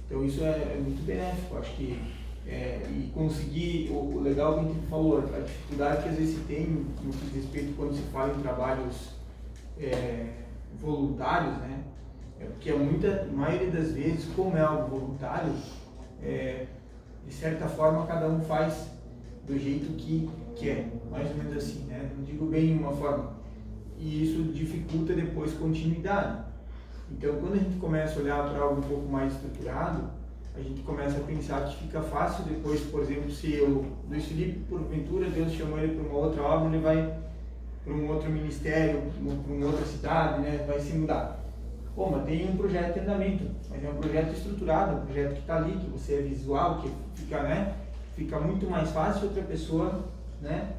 Então isso é muito benéfico, acho que e conseguir, o legal que a gente falou, a dificuldade que às vezes se tem no que diz respeito quando se fala em trabalhos voluntários, né? Porque a maioria das vezes, como é algo voluntário, de certa forma cada um faz do jeito que quer, mais ou menos assim, né? Não digo bem de uma forma. E isso dificulta depois continuidade. Então, quando a gente começa a olhar para algo um pouco mais estruturado, a gente começa a pensar que fica fácil depois, por exemplo, se o Luiz Felipe, porventura, Deus chamou ele para uma outra obra, ele vai para um outro ministério, para uma outra cidade, né? Vai se mudar. Pô, mas tem um projeto em andamento, mas é um projeto estruturado, um projeto que está ali, que você é visual, que fica, né? Fica muito mais fácil outra pessoa, né,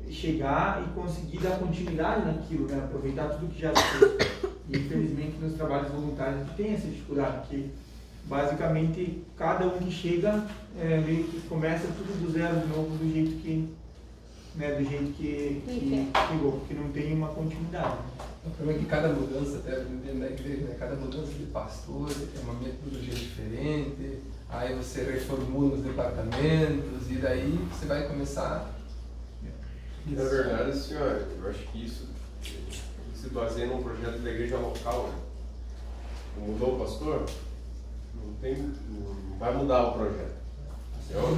chegar e conseguir dar continuidade naquilo, né? Aproveitar tudo que já fez. E infelizmente nos trabalhos voluntários a gente tem essa dificuldade, que basicamente cada um que chega meio que começa tudo do zero de novo, do jeito que chegou, porque não tem uma continuidade. O problema é que cada mudança, até dentro da igreja, né? Cada mudança de pastor é uma metodologia diferente, aí você reformula os departamentos e daí você vai começar. Na verdade, senhor, eu acho que isso se baseia num projeto da igreja local, né? Mudou o pastor, não vai mudar o projeto.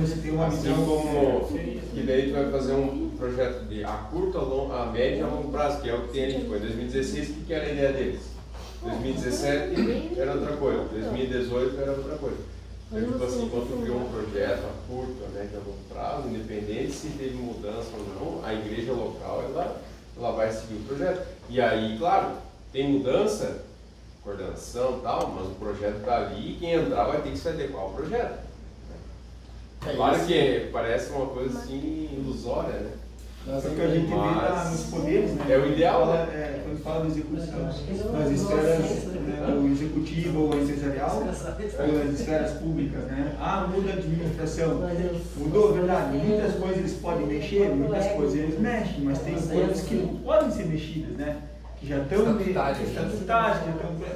Você tem uma assim visão como que daí tu vai fazer um projeto de a curto, a médio e a longo prazo, que é o que tem ali. Foi em 2016, o que era a ideia deles? 2017 era outra coisa, 2018 era outra coisa. Então, tipo assim, quando tu criou um projeto a curto, a médio e a longo prazo, independente se teve mudança ou não, a igreja local ela vai seguir o projeto. E aí, claro, tem mudança, coordenação e tal, mas o projeto está ali e quem entrar vai ter que se adequar ao projeto. Claro que parece uma coisa assim ilusória, né? Só que a gente vê nos poderes, né? É o ideal, né? Quando fala do executivo, nas esferas, né, o executivo ou empresarial, ou nas esferas públicas, né? Muda a administração. Mudou, verdade. Muitas coisas eles podem mexer, muitas coisas eles mexem, mas tem coisas que não podem ser mexidas, né? Que já estão estatutárias,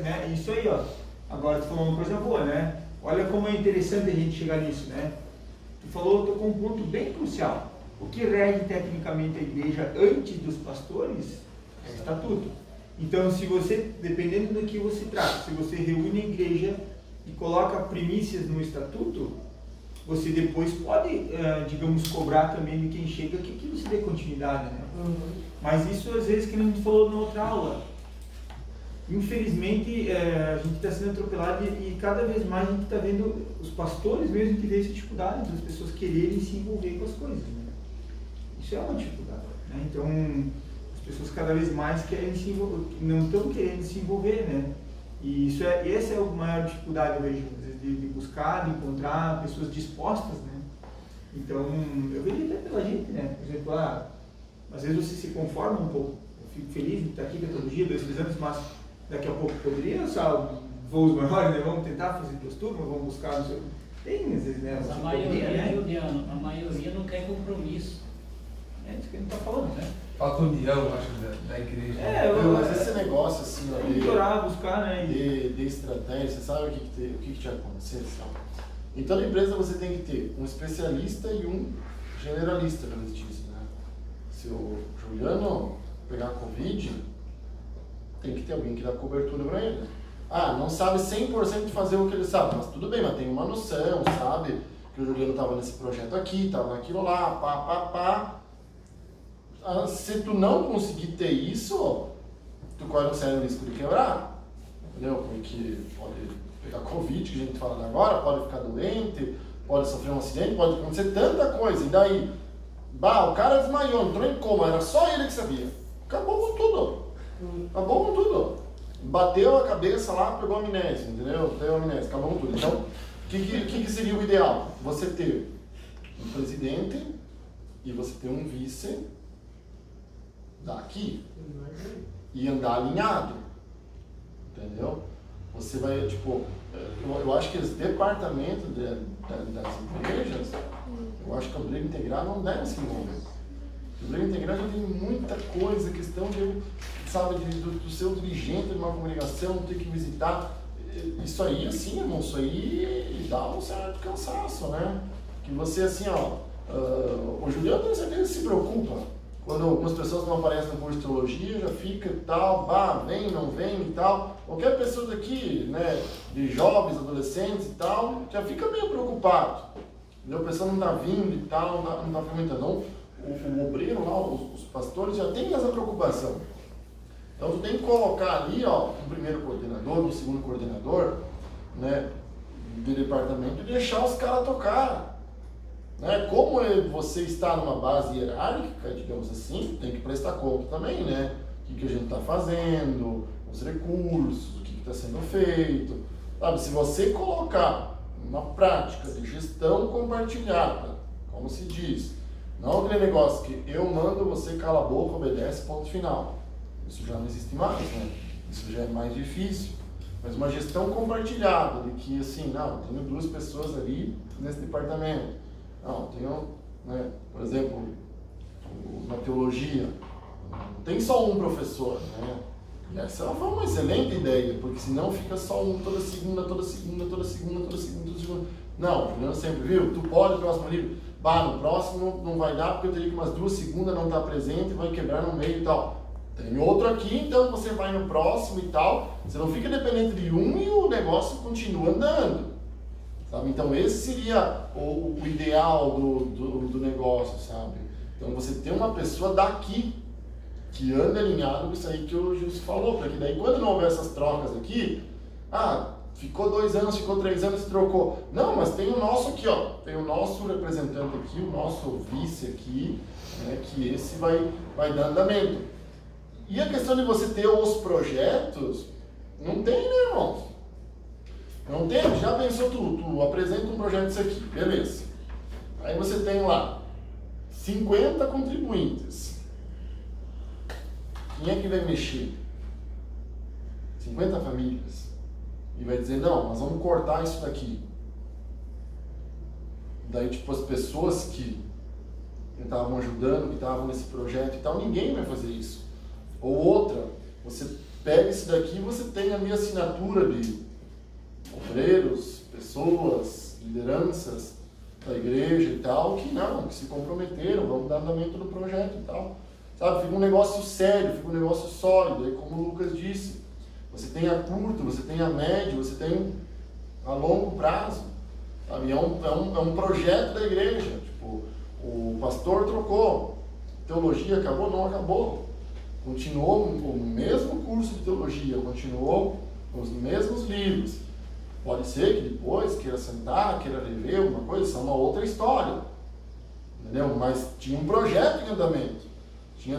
né? Isso aí, ó. Agora tu falou uma coisa boa, né? Olha como é interessante a gente chegar nisso, né? Tu tocou um ponto bem crucial. O que rege tecnicamente a igreja antes dos pastores é o estatuto. Então, se você, dependendo do que você trata, se você reúne a igreja e coloca primícias no estatuto, você depois pode, digamos, cobrar também de quem chega que aquilo se dê continuidade, né? Mas isso, às vezes, que a gente falou na outra aula, infelizmente, a gente está sendo atropelado e cada vez mais a gente está vendo os pastores mesmo que têm essa dificuldade das pessoas quererem se envolver com as coisas, né? Isso é uma dificuldade, né? Então, as pessoas cada vez mais querem se envolver, não estão querendo se envolver, né? E essa é a maior dificuldade, eu vejo, de buscar, de encontrar pessoas dispostas, né? Então, eu vejo até pela gente, né? Por exemplo, às vezes você se conforma um pouco. Eu fico feliz de estar aqui todo dia, 2, 3 anos, mas daqui a pouco poderia usar voos maiores, né? Vamos tentar fazer 2 turmas, vamos buscar, não sei. Tem, às vezes, né? Mas a maioria, Juliano, a maioria não quer compromisso. É isso que a gente está falando, né? Falta união, acho, da igreja. Mas esse negócio assim, ó, Procurar, buscar, né? de estratégia, você sabe o que tinha acontecido? Em toda empresa você tem que ter um especialista e um generalista, como eles dizem, né? Se o Juliano pegar Covid, tem que ter alguém que dá cobertura para ele. Ah, não sabe 100% de fazer o que ele sabe, mas tudo bem, mas tem uma noção, sabe? Que o Juliano estava nesse projeto aqui, estava naquilo lá, pá. Ah, se tu não conseguir ter isso, tu corre um sério risco de quebrar, entendeu? Porque pode pegar Covid, que a gente fala agora, pode ficar doente, pode sofrer um acidente, pode acontecer tanta coisa, e daí, o cara desmaiou, entrou em coma, era só ele que sabia. Acabou com tudo. Acabou com tudo. Bateu a cabeça lá, pegou amnésia, entendeu? Pegou amnésia, acabou com tudo. Então, o que seria o ideal? Você ter um presidente e você ter um vice daqui e andar alinhado, entendeu? Você vai, tipo, eu acho que esse departamento das igrejas, eu acho que a obreiro integral não deve se envolver. O obreiro integral já tem muita coisa, questão de, sabe, do seu dirigente de uma congregação, ter que visitar. Isso aí, assim, irmão, isso aí dá um certo cansaço, né? Que você, assim, ó, o Juliano, tenho certeza, se preocupa. Quando algumas pessoas não aparecem no curso de teologia, já fica tal, vem, não vem e tal. Qualquer pessoa daqui, né, de jovens, adolescentes e tal, já fica meio preocupado. Entendeu? A pessoa não está vindo e tal, não está frequentando. O obreiro lá, os pastores já têm essa preocupação. Então tu tem que colocar ali, ó, um primeiro coordenador, um segundo coordenador, né, de departamento e deixar os caras tocar. Né? Como você está numa base hierárquica, digamos assim, tem que prestar conta também, né? O que a gente está fazendo, os recursos, o que está sendo feito. Sabe, se você colocar uma prática de gestão compartilhada, como se diz, não aquele negócio que eu mando, você cala a boca, obedece, ponto final. Isso já não existe mais, né? Isso já é mais difícil. Mas uma gestão compartilhada, de que assim, não, tenho 2 pessoas ali nesse departamento. Não, tenho, né, por exemplo, na teologia, não tem só um professor, né? E essa foi uma excelente ideia, porque senão fica só um toda segunda. Não, Juliano sempre, viu? Tu pode, próximo livro. No próximo não vai dar, porque eu teria que umas 2 segundas não estar presente, vai quebrar no meio e tal. Tem outro aqui, então você vai no próximo e tal. Você não fica dependente de um e o negócio continua andando. Sabe? Então esse seria o ideal do negócio, sabe? Então você tem uma pessoa daqui que anda alinhado com isso aí que o Gilson falou, porque daí quando não houver essas trocas aqui, ficou 2 anos, ficou 3 anos e trocou. Não, mas tem o nosso aqui, ó, tem o nosso representante aqui, o nosso vice aqui, né, que esse vai dar andamento. E a questão de você ter os projetos, não tem, né, irmãos? Não tem? Já pensou tu apresenta um projeto disso aqui, beleza. Aí você tem lá 50 contribuintes. Quem é que vai mexer? 50 famílias. E vai dizer, não, nós vamos cortar isso daqui. Daí, tipo, as pessoas que estavam ajudando, que estavam nesse projeto e tal, ninguém vai fazer isso. Ou outra, você pega isso daqui e você tem ali a assinatura de obreiros, pessoas, lideranças da igreja e tal, que se comprometeram, vamos dar andamento no projeto e tal. Sabe, fica um negócio sério, fica um negócio sólido, aí como o Lucas disse, você tem a curto, você tem a médio, você tem a longo prazo, sabe? É um projeto da igreja, tipo, o pastor trocou, teologia acabou? Não acabou. Continuou o mesmo curso de teologia, continuou os mesmos livros. Pode ser que depois queira sentar, queira rever alguma coisa, isso é uma outra história. Entendeu? Mas tinha um projeto em andamento.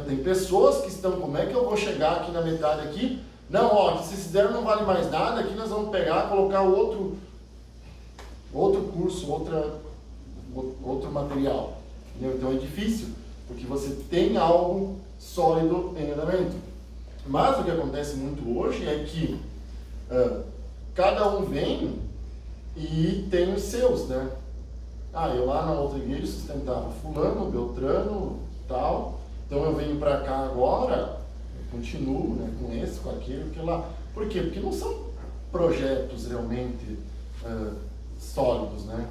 Tem pessoas que estão, como é que eu vou chegar aqui na metade aqui? Não, ó, que se fizeram não vale mais nada, aqui nós vamos pegar, colocar outro curso, outro material. Entendeu? Então é difícil, porque você tem algo sólido em andamento. Mas o que acontece muito hoje é que cada um vem E tem os seus, né? Ah, eu lá na outra igreja sustentava fulano, beltrano, tal. Então eu venho para cá agora, eu continuo, né, com esse, com aquele, que lá. Por quê? Porque não são projetos realmente sólidos, né?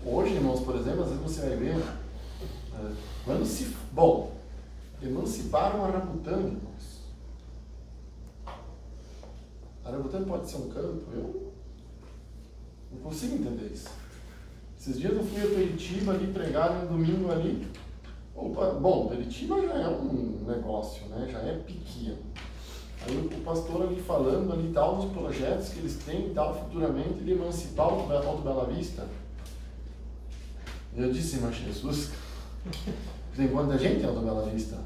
Hoje, irmãos, por exemplo, às vezes você vai ver quando se... Bom, emanciparam a Arabutã, irmãos. A Arabutã pode ser um campo? Eu não consigo entender isso. Esses dias eu fui a Peritiba ali pregar no domingo ali. Opa, bom, Peritiba já é um negócio, né? Já é pequeno. Aí o pastor ali falando ali tal dos projetos que eles têm e tal futuramente de emancipar o Alto Bela Vista. E eu disse, mas Jesus, tem quanta gente em Alto Bela Vista?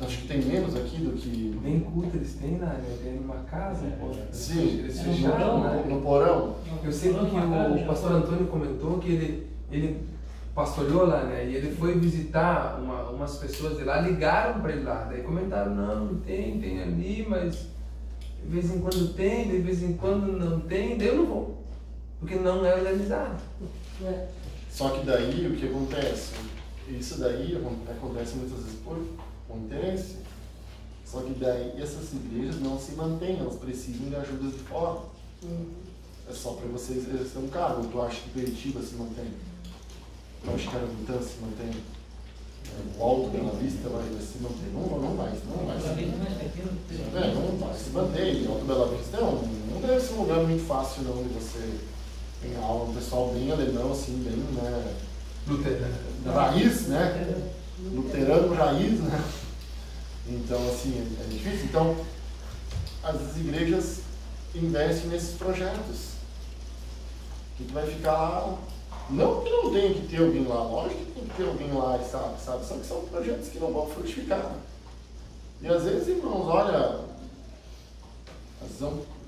Acho que tem menos aqui do que... Nem culto eles têm, né? Tem numa casa, Sim, eles no fecharam, porão, né? no porão. Eu sei porque o pastor Antônio comentou que ele pastoreou lá, né? E ele foi visitar umas pessoas de lá, ligaram para ele lá. Daí comentaram, não tem ali, mas de vez em quando tem, de vez em quando não tem. Daí eu não vou, porque não é organizado. Só que daí o que acontece? Isso daí acontece muitas vezes por interesse. Só que daí essas igrejas não se mantêm, elas precisam de ajuda de fora. É só para vocês exercer um cargo. Tu acha que Peritiba se mantém? Tu acha que Arabutã se mantém? O Alto Bela Vista vai se manter? Não vai se manter. Não vai se manter. O Alto Bela Vista não deve ser um lugar muito fácil não de você tem aula, um pessoal bem alemão, assim, bem, né? Luterano. Raiz, né? Luterano raiz, né? Então, assim, é difícil. Então, as igrejas investem nesses projetos. Que tu vai ficar lá. Não que não tenha que ter alguém lá, lógico que tem que ter alguém lá, sabe? Só que são projetos que não vão frutificar. E às vezes, irmãos, olha,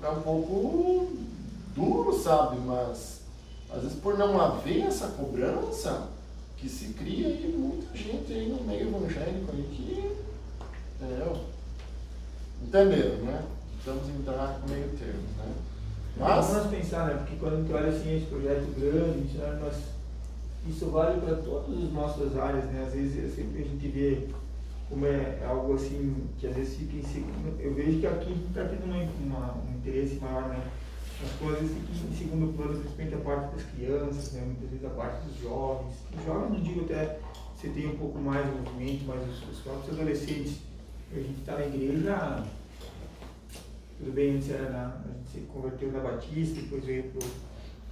é um pouco duro, sabe? Mas às vezes por não haver essa cobrança, que se cria aí muita gente aí no meio evangélico aí que, entendeu? Entenderam, né? Estamos em entrar no meio termo, né? Mas vamos pensar, né? Porque quando a gente olha assim esse projeto grande, isso vale para todas as nossas áreas, né? Às vezes sempre a gente vê como é algo assim que às vezes fica em segundo. Eu vejo que aqui está tendo um interesse maior, né? As coisas ficam em segundo plano, principalmente a parte das crianças, né? Muitas vezes a parte dos jovens. Os jovens, não digo até você tem um pouco mais de movimento, mas os próprios adolescentes. A gente está na igreja, tudo bem, antes a gente se converteu na Batista, depois veio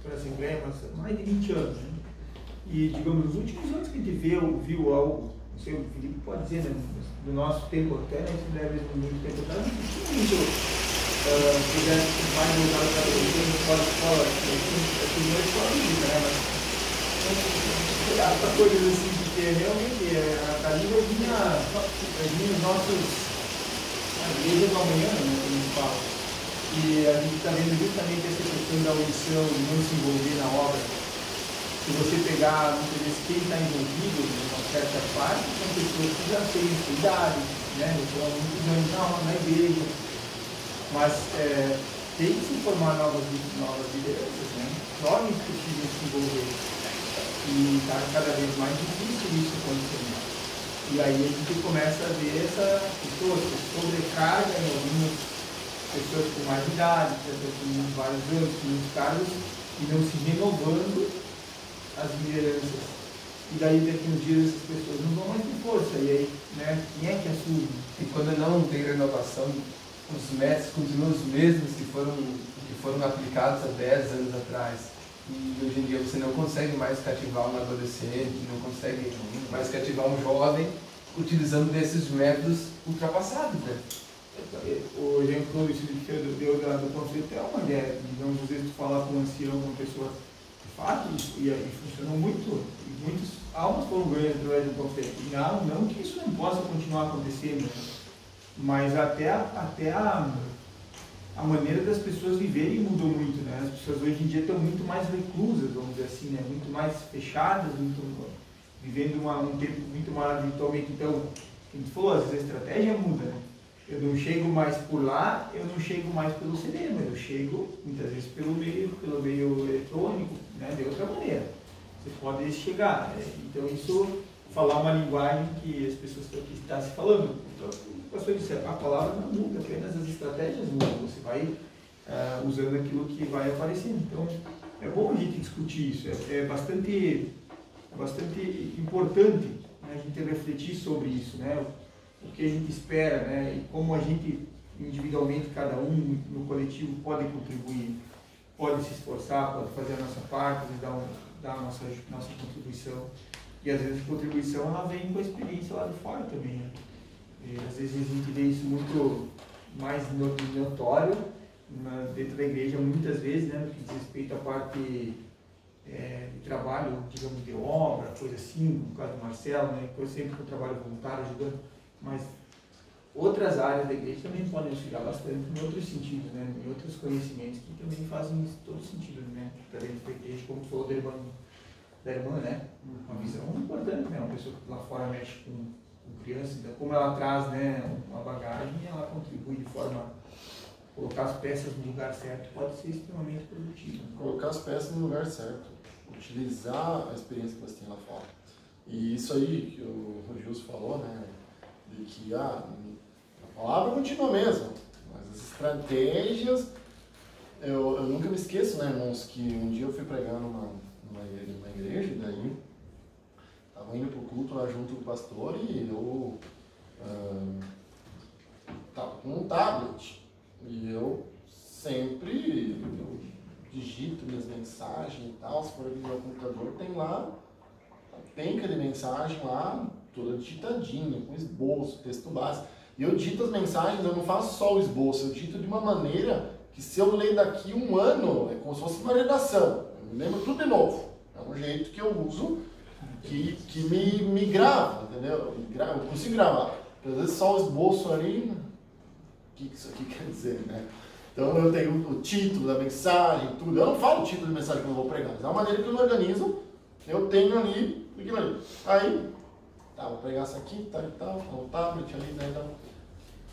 para a Assembleia, mas mais de 20 anos. Né? E, digamos, nos últimos anos que a gente viu algo, não sei, o Felipe pode dizer, né? No nosso tempo até, né? Isso deve ser muito tempo atrás, não tinha muito projetos mais voltados para a escola, a primeira escola de vida, né? Mas para coisas assim, porque realmente a língua vinha os nossos igrejas do amanhã, né? Como a gente fala. E a gente está vendo justamente essa questão da omissão, de não se envolver na obra. Se você pegar, muitas vezes, quem está envolvido em uma certa parte, são pessoas que já têm idade, né? Então, muitos anos na igreja. Mas tem que se formar novas lideranças, né? Jovens precisam se envolver. E está cada vez mais difícil isso acontecer. E aí a gente começa a ver essa pessoa que sobrecarga em algumas pessoas com mais idade, pessoas com vários anos, com muitos cargos, e não se renovando as lideranças. E daí daqui uns dias essas pessoas não vão mais ter força. E aí, né, quem é que assume? E quando não tem renovação, os métodos continuam os mesmos que foram aplicados há 10 anos atrás. E hoje em dia você não consegue mais cativar um adolescente, não consegue mais cativar um jovem utilizando desses métodos ultrapassados, né? O exemplo que eu deu do conflito é uma ideia. Digamos, às vezes tu falar com um ancião, uma pessoa de fato, e funcionou muito, e muitas almas foram ganhas através do conflito. E não que isso não possa continuar acontecendo, né? Mas até a maneira das pessoas viverem mudou muito, né? As pessoas hoje em dia estão muito mais reclusas, vamos dizer assim, né? Muito mais fechadas, vivendo um tempo muito mais habitualmente. Então, a gente falou, às vezes a estratégia muda, né? Eu não chego mais por lá, eu não chego mais pelo CD, mas eu chego muitas vezes pelo meio eletrônico, né, de outra maneira. Você pode chegar. Então isso, falar uma linguagem que as pessoas estão se falando. Então, o pastor disse, a palavra não muda, apenas as estratégias mudam. Você vai usando aquilo que vai aparecendo. Então é bom a gente discutir isso. É bastante importante, né, a gente refletir sobre isso, né? O que a gente espera, né? E como a gente individualmente, cada um no coletivo pode contribuir, pode se esforçar, pode fazer a nossa parte, dar a nossa contribuição. E às vezes a contribuição ela vem com a experiência lá de fora também, né? E, às vezes a gente vê isso muito mais notório dentro da igreja, muitas vezes, né, no que diz respeito à parte de trabalho, digamos, de obra, coisa assim, no caso do Marcelo, né, que eu sempre com trabalho voluntário ajudando, mas outras áreas da igreja também podem auxiliar bastante em outros sentidos, né, em outros conhecimentos que também fazem todo sentido, né, para dentro da igreja, como falou da irmã, né, uma visão importante, né, uma pessoa que lá fora mexe com crianças, então, como ela traz, né, uma bagagem, ela contribui de forma a colocar as peças no lugar certo, pode ser extremamente produtivo. Colocar as peças no lugar certo, utilizar a experiência que você tem lá fora. E isso aí que o Gilson falou, né, de que a palavra continua mesmo, mas as estratégias, eu nunca me esqueço, né, irmãos, que um dia eu fui pregar numa igreja, e daí estava indo para o culto lá junto com o pastor e eu estava com um tablet e eu sempre digito minhas mensagens e tal, se for aqui no meu computador tem lá, tem aquela mensagem lá toda digitadinha, com esboço, texto básico. E eu digito as mensagens, eu não faço só o esboço, eu digito de uma maneira que se eu ler daqui um ano, é como se fosse uma redação, eu me lembro tudo de novo. É um jeito que eu uso que me grava, entendeu? Eu consigo gravar. Porque às vezes só o esboço ali, o que isso aqui quer dizer, né? Então eu tenho o título da mensagem, tudo. Eu não falo o título da mensagem que eu vou pregar, mas é uma maneira que eu organizo, eu tenho ali, aquilo ali. Aí, tá, vou pregar isso aqui, tal e tal, o tablet ali, né?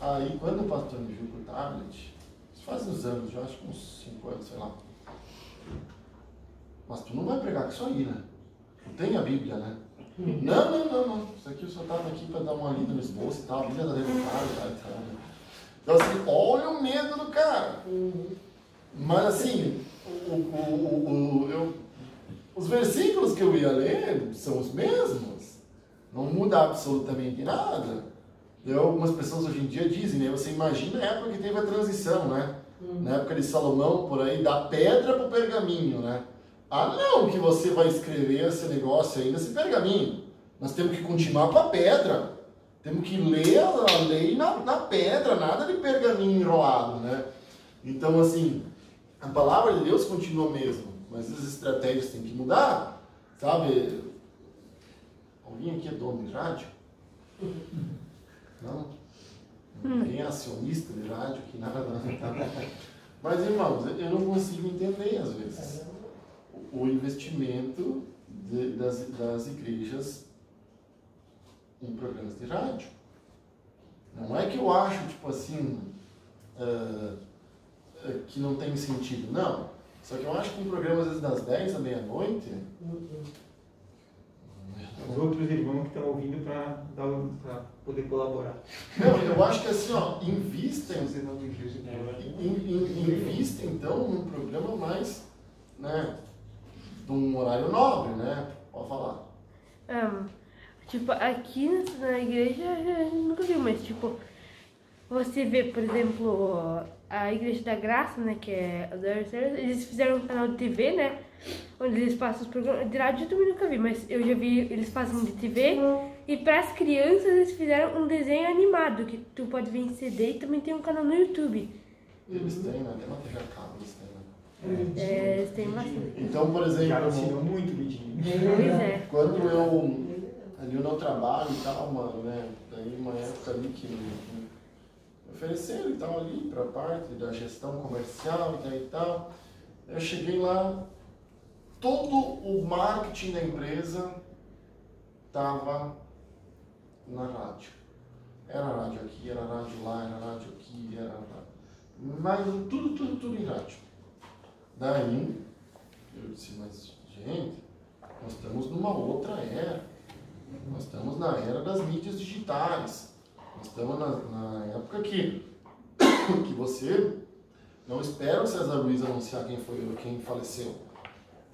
Aí quando o pastor me viu com o tablet, isso faz uns anos, eu acho que uns 5 anos, sei lá. Mas tu não vai pregar com isso aí, né? Tu tem a Bíblia, né? Não. Isso aqui eu só estava aqui para dar uma lida no esboço e tal, a Bíblia da dentro do cara e tal. Então assim, olha o medo do cara. Mas assim, os versículos que eu ia ler são os mesmos. Não muda absolutamente nada. Algumas pessoas hoje em dia dizem, né? Você imagina a época que teve a transição, né? Na época de Salomão, por aí, da pedra para o pergaminho, né? Ah, não, que você vai escrever esse negócio aí nesse pergaminho. Nós temos que continuar com a pedra. Temos que ler a lei na pedra, nada de pergaminho enrolado, né? Então, assim, a palavra de Deus continua mesmo, mas as estratégias têm que mudar, sabe? Alguém aqui é dono de rádio? Não? Ninguém é acionista de rádio, que nada. Mas, irmãos, eu não consigo entender, às vezes, o investimento das igrejas em programas de rádio. Não é que eu acho, tipo assim, que não tem sentido, não. Só que eu acho que em programas às vezes das 10 à meia-noite... Os outros irmãos que estão ouvindo para poder colaborar. Não, eu acho que assim, ó, invista então num programa mais, né, de um horário nobre, né? Pode falar. Tipo, aqui na igreja eu nunca vi, mas tipo, você vê, por exemplo, a Igreja da Graça, né, que é a eles fizeram um canal de TV, né, onde eles passam os programas de rádio, eu também nunca vi, mas eu já vi eles passam de TV, e para as crianças eles fizeram um desenho animado, que tu pode ver em CD, e também tem um canal no YouTube. Eles têm, né? Tem uma TV a cabo, eles têm, né? Eles têm bastante. Então, por exemplo... Já ensinou muito, Vidinho. Pois é. Quando ali no trabalho e tal, mano, né? Daí uma época ali que me ofereceram e tal ali pra parte da gestão comercial e tal. Eu cheguei lá, todo o marketing da empresa estava na rádio. Era rádio aqui, era rádio lá, era rádio aqui, era... Mas tudo em rádio. Daí, eu disse, mas, gente, nós estamos numa outra era. Nós estamos na era das mídias digitais. Nós estamos na época que você não espera o César Luiz anunciar quem faleceu.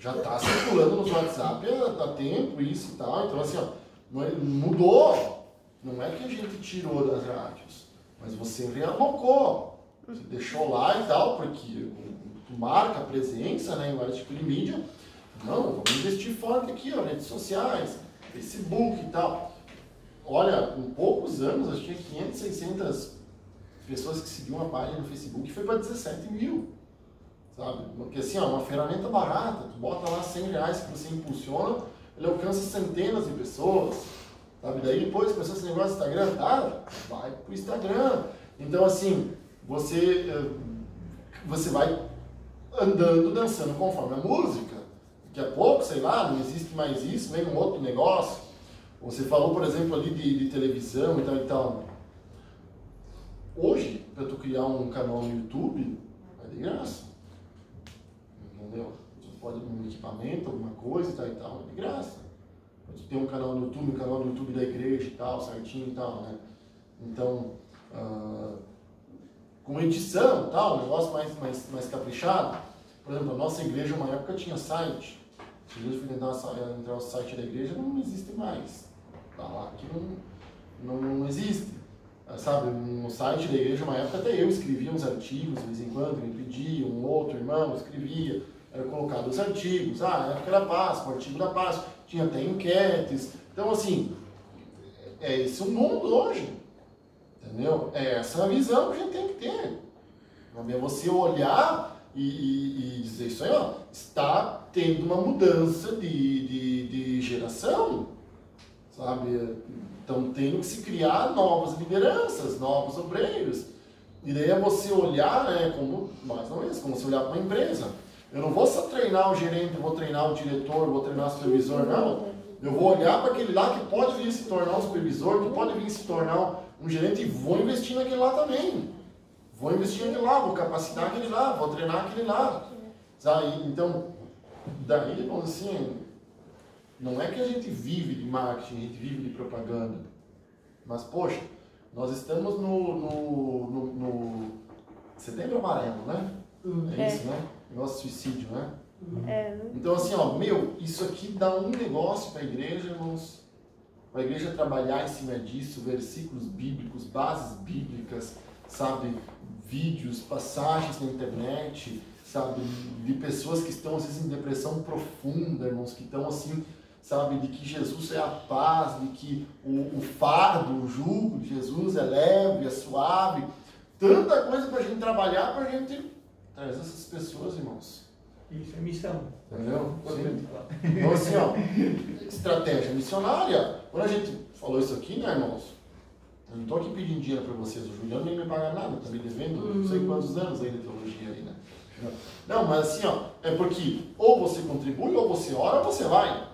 Já está circulando nos WhatsApp há tempo, isso e tal. Então, assim, ó, mudou. Não é que a gente tirou das rádios, mas você realocou. Você deixou lá e tal, porque tu marca a presença, né, em vários tipos de mídia. Não, vamos investir forte aqui, ó, redes sociais, Facebook e tal. Olha, em poucos anos, acho que tinha 500, 600 pessoas que seguiam a página no Facebook, foi para 17 mil. Sabe? Porque assim, ó, uma ferramenta barata, tu bota lá R$100 que você impulsiona, ele alcança centenas de pessoas. Sabe? Daí depois começou esse negócio do Instagram, tá? Vai pro Instagram. Então assim, você vai andando, dançando conforme a música. Daqui a pouco, sei lá, não existe mais isso, vem um outro negócio. Você falou, por exemplo, ali de televisão e tal e tal. Hoje, para tu criar um canal no YouTube, é de graça. Entendeu? Tu pode um equipamento, alguma coisa e tal, é de graça. Tu tem um canal no YouTube da igreja e tal, certinho e tal, né? Então, com edição e tal, um negócio mais caprichado. Por exemplo, a nossa igreja, uma época, tinha site. Se eu fui tentar entrar no site da igreja, não existe mais. Tá lá que não existe. Sabe, no site da igreja, uma época, até eu escrevia uns artigos, de vez em quando, me pedia, um outro irmão escrevia, era colocado os artigos, na época era Páscoa, o artigo da Páscoa, tinha até enquetes. Então, assim, é esse o mundo hoje, entendeu? É essa a visão que a gente tem que ter. É você olhar e dizer isso aí, ó, está tendo uma mudança de geração, sabe? Então, tendo que se criar novas lideranças, novos obreiros. E daí é você olhar, né, como, mais ou menos, como você olhar para uma empresa. Eu não vou só treinar o gerente, vou treinar o diretor, vou treinar o supervisor, não. Eu vou olhar para aquele lá que pode vir se tornar um supervisor, que pode vir se tornar um gerente e vou investir naquele lá também. Vou investir naquele lá, vou capacitar aquele lá, vou treinar aquele lá. Sabe? Então, daí, assim, não é que a gente vive de marketing, a gente vive de propaganda. Mas, poxa, nós estamos no Setembro Amarelo, né? É isso, né? Negócio de suicídio, né? Então, assim, ó, isso aqui dá um negócio para a igreja, irmãos. Para a igreja trabalhar em cima disso, versículos bíblicos, bases bíblicas, sabe? Vídeos, passagens na internet, sabe? De pessoas que estão, às vezes, em depressão profunda, irmãos, que estão, assim, sabe? De que Jesus é a paz, de que o fardo, o jugo de Jesus é leve, é suave. Tanta coisa para a gente trabalhar, para a gente trazer essas pessoas, irmãos. Isso é missão. Entendeu? Então, assim, ó, estratégia missionária. Quando a gente falou isso aqui, né, irmãos? Eu não estou aqui pedindo dinheiro para vocês. O Juliano nem me paga nada, está me devendo não sei quantos anos aí de teologia aí, né? Não, mas assim, ó, é porque ou você contribui, ou você ora, ou você vai.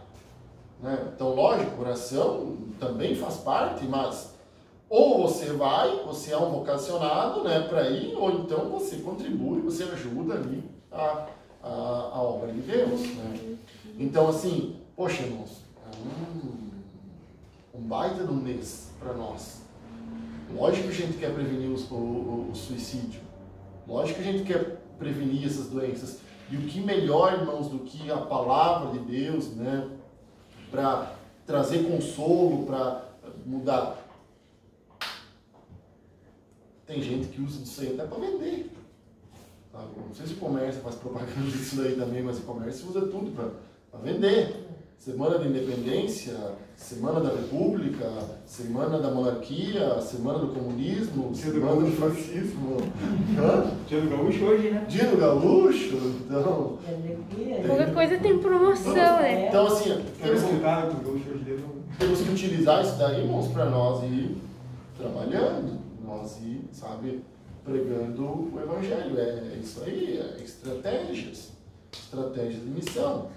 Né? Então, lógico, oração também faz parte, mas ou você vai, você é um vocacionado, né, para ir, ou então você contribui, você ajuda ali a obra de Deus, né? Então, assim, poxa, irmãos, é um baita de um mês para nós. Lógico que a gente quer prevenir o suicídio. Lógico que a gente quer prevenir essas doenças. E o que melhor, irmãos, do que a palavra de Deus, né? Para trazer consolo, para mudar. Tem gente que usa isso aí até para vender. Sabe? Não sei se o comércio faz propaganda disso daí também, mas o comércio usa tudo para vender. Semana da Independência, Semana da República, Semana da Monarquia, Semana do Comunismo, Semana do Fascismo. Dia do Gaúcho hoje, né? Dia do Gaúcho, então... Qualquer coisa tem promoção, né? Então, assim, temos que utilizar isso daí, irmãos, para nós ir trabalhando, nós ir, sabe, pregando o Evangelho. É isso aí, é estratégias de missão.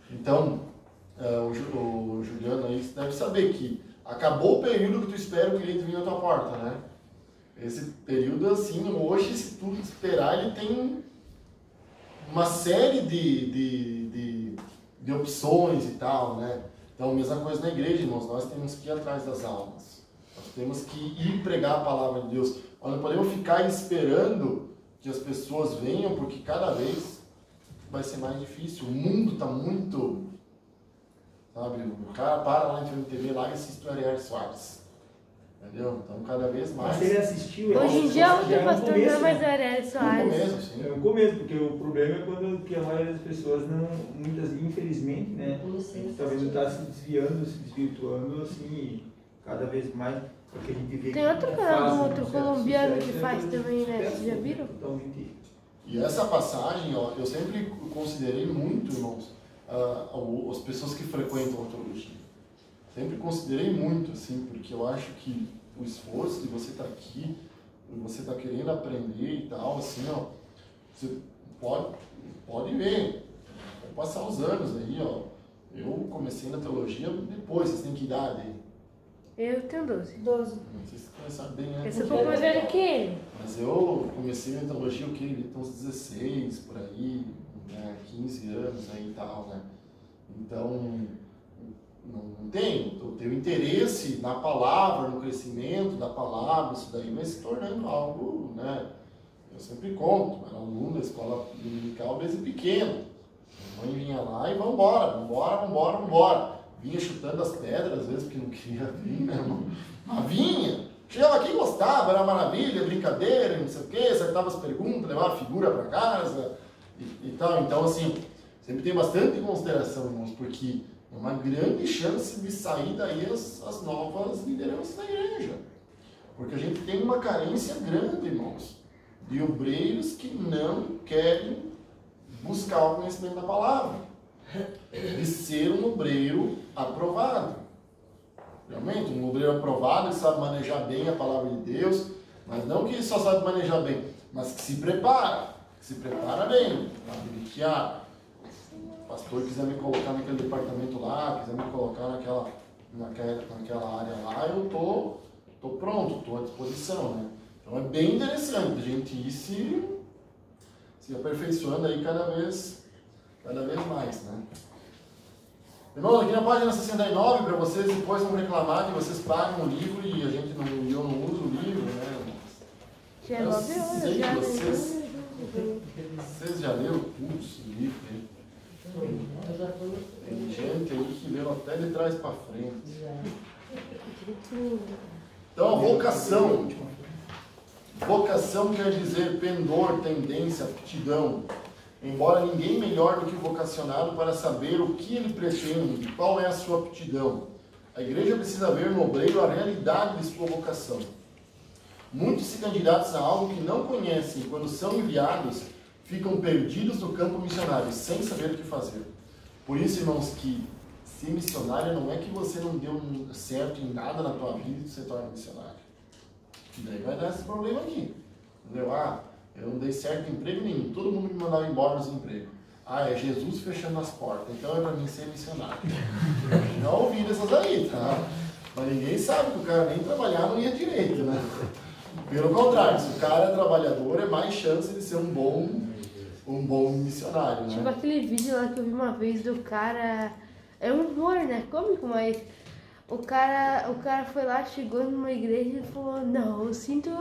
Então, o Juliano aí deve saber que acabou o período que tu espera o cliente vir na tua porta, né? Esse período, assim, hoje, se tu esperar, ele tem uma série de opções e tal, né? Então, mesma coisa na igreja, irmãos, nós temos que ir atrás das almas. Nós temos que ir pregar a palavra de Deus. Nós não podemos ficar esperando que as pessoas venham, porque cada vez vai ser mais difícil. O mundo está muito... Sabe, o cara para lá em TV lá e assiste o Ariel Soares. Entendeu? Então, cada vez mais... Mas ele assistiu... Hoje em dia, o já pastor não é mais Ariel No Soares. começo, sim. É o começo, porque o problema é quando que a maioria das pessoas não, muitas infelizmente, né, talvez está se desviando, se desvirtuando, assim, e cada vez mais, porque a gente vê Tem outro que canal do fazem outro certos colombiano sucessos, que né, faz coisas também, né? sucesso, Vocês já viram? Totalmente. E essa passagem, ó, eu sempre considerei muito, irmãos, as pessoas que frequentam a teologia. Sempre considerei muito, assim, porque eu acho que o esforço de você estar aqui, de você estar querendo aprender e tal, assim, ó, você pode ver, vai passar os anos aí, ó. Eu comecei na teologia depois, vocês têm que idade aí? Eu tenho 12. Vocês começaram bem antes. Eu sou um pouco mais velho que ele. Mas eu comecei na teologia, o que? Uns 16, por aí, né, 15 anos aí e tal, né? Então, não tenho. Eu tenho interesse na palavra, no crescimento da palavra, isso daí vai se tornando algo, né? Eu sempre conto, era aluno da escola dominical desde pequeno. A mãe vinha lá e vambora. Vinha chutando as pedras, às vezes, porque não queria vir, né, irmão? Mas vinha. Chegava aqui e gostava, era maravilha, brincadeira, não sei o quê, acertava as perguntas, levava a figura para casa e tal. Então, assim, sempre tem bastante consideração, irmãos, porque é uma grande chance de sair daí as novas lideranças da igreja. Porque a gente tem uma carência grande, irmãos, de obreiros que não querem buscar o conhecimento da palavra. De ser um obreiro aprovado. Realmente, um obreiro aprovado que sabe manejar bem a palavra de Deus, mas não que só sabe manejar bem, mas que se prepara bem. Que o pastor quiser me colocar naquele departamento lá, quiser me colocar naquela área lá, eu tô pronto, estou à disposição, né? Então é bem interessante a gente ir se aperfeiçoando aí cada vez mais, né? Irmão, aqui na página 69, para vocês depois não reclamar que vocês pagam o livro e eu não uso o livro, né? Já é 9 horas, sei já. que vocês já leram tudo esse livro aí. Tem gente aí que leu até de trás para frente. Então, a vocação. Vocação quer dizer pendor, tendência, aptidão. Embora ninguém melhor do que o vocacionado para saber o que ele pretende e qual é a sua aptidão. A igreja precisa ver no obreiro a realidade de sua vocação. Muitos se candidatos a algo que não conhecem, quando são enviados, ficam perdidos no campo missionário, sem saber o que fazer. Por isso, irmãos, que ser missionário não é que você não deu certo em nada na tua vida e você torna missionário. E daí vai dar esse problema aqui. Entendeu? Eu não dei certo em emprego nenhum. Todo mundo me mandava embora nos empregos. É Jesus fechando as portas. Então é para mim ser missionário. Já ouvi dessas aí, tá? Mas ninguém sabe que o cara nem trabalhar não ia direito, né? Pelo contrário, se o cara é trabalhador, é mais chance de ser um bom missionário, né? Tipo aquele vídeo lá que eu vi uma vez do cara... É um humor, né? Cômico, mas... O cara foi lá, chegou numa igreja e falou, não, eu sinto...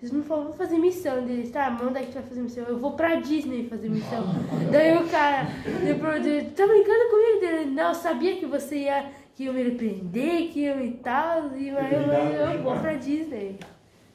Eles não falaram, vou fazer missão. Eles, tá, manda aí que tu vai fazer missão. Eu vou pra Disney fazer missão. Daí o cara, depois, tá brincando comigo? Ele, não, eu sabia que você que ia me repreender, que ia e tal. E aí eu vou pra Disney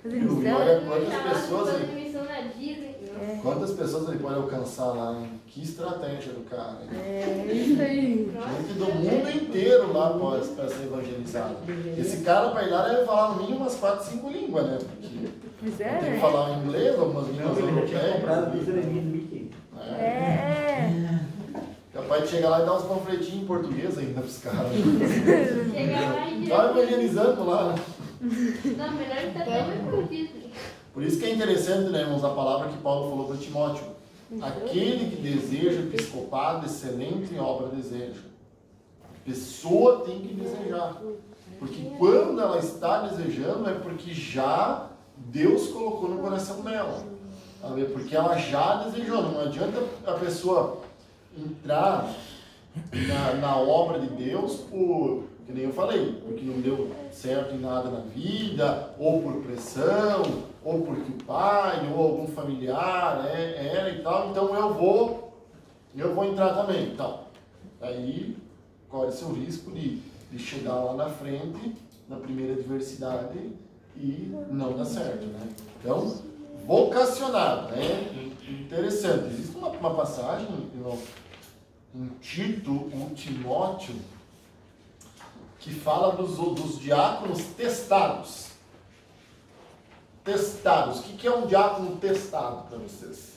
fazer missão. Olha quantas pessoas fazer aí. missão na Disney. Quantas pessoas ele pode alcançar lá, hein? Que estratégia do cara, hein? É, isso aí. Gente do mundo inteiro lá para ser evangelizado. Esse cara para ir lá deve falar no mínimo umas 4, 5 línguas, né? Porque Pois é, tem que né? falar inglês, algumas línguas Não, ele já tinha comprado a europeias. pizza de mim do Mickey. Capaz de chegar lá e dar uns panfletinhos em português ainda pros caras. Chegar lá e Tá evangelizando lá, né? Não, melhor ele tá até mais pro Disney. Por isso que é interessante, né, irmãos, a palavra que Paulo falou para Timóteo. Aquele que deseja episcopado, excelente em obra deseja. A pessoa tem que desejar. Porque quando ela está desejando é porque já Deus colocou no coração dela. Sabe? Porque ela já desejou. Não adianta a pessoa entrar na obra de Deus por, que nem eu falei, porque não deu certo em nada na vida, ou por pressão, ou porque o pai, ou algum familiar era e tal, então eu vou entrar também. Então, aí corre-se o risco de chegar lá na frente, na primeira adversidade, e não dar certo, né? Então, vocacionado, né? Interessante. Existe uma passagem em Tito, em Timóteo, que fala dos diáconos testados. Testados. O que é um diácono testado para vocês?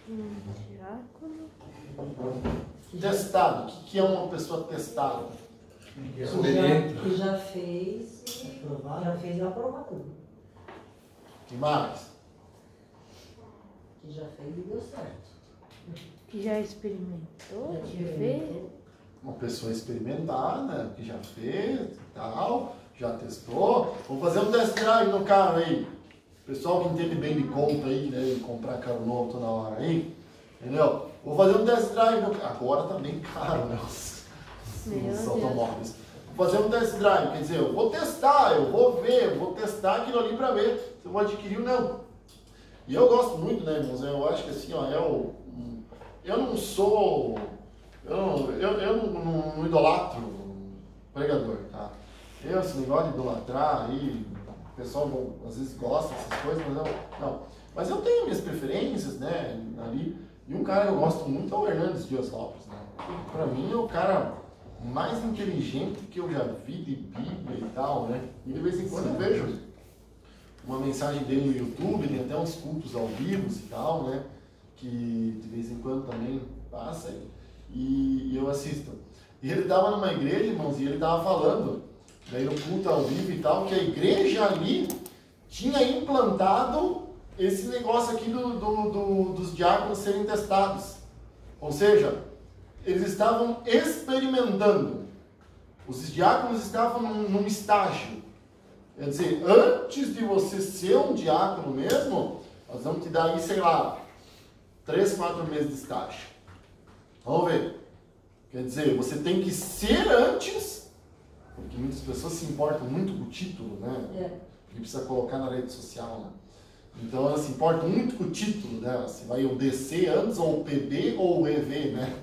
Diácono. Testado. O que é uma pessoa testada? Que já fez e aprovado. Que mais? Que já fez e deu certo. Que já experimentou, Já de experimentou. ver. Uma pessoa experimentada, que já fez e tal, já testou. Vou fazer um test drive no carro aí. Pessoal que entende bem de conta aí, né? De comprar carro novo toda hora aí. Entendeu? Vou fazer um test drive no carro. Agora tá bem caro, né? Os automóveis. Vou fazer um test drive, quer dizer, eu vou testar, eu vou ver, eu vou testar aquilo ali para ver se eu vou adquirir ou não. E eu gosto muito, né, irmãos? Eu acho que assim, ó, eu não sou. Eu não idolatro pregador, tá? Esse negócio de idolatrar aí, o pessoal às vezes gosta dessas coisas, mas eu não. Mas eu tenho minhas preferências, né, ali. E um cara que eu gosto muito é o Hernandes Dias Lopes, né? Pra mim é o cara mais inteligente que eu já vi de Bíblia e tal, né? E de vez em quando eu vejo uma mensagem dele no YouTube, tem até uns cultos ao vivo e tal, né? Que de vez em quando também passa e eu assisto. E ele estava numa igreja, irmãos, e ele estava falando, daí no culto ao vivo e tal, que a igreja ali tinha implantado esse negócio aqui dos diáconos serem testados. Ou seja, eles estavam experimentando. Os diáconos estavam num estágio. Quer dizer, antes de você ser um diácono mesmo, nós vamos te dar aí, sei lá, 3, 4 meses de estágio. Vamos ver. Quer dizer, você tem que ser antes, porque muitas pessoas se importam muito com o título, né? Que precisa colocar na rede social, né? Então elas se importam muito com o título dela, se vai o DC antes, ou o PB, ou o EV, né?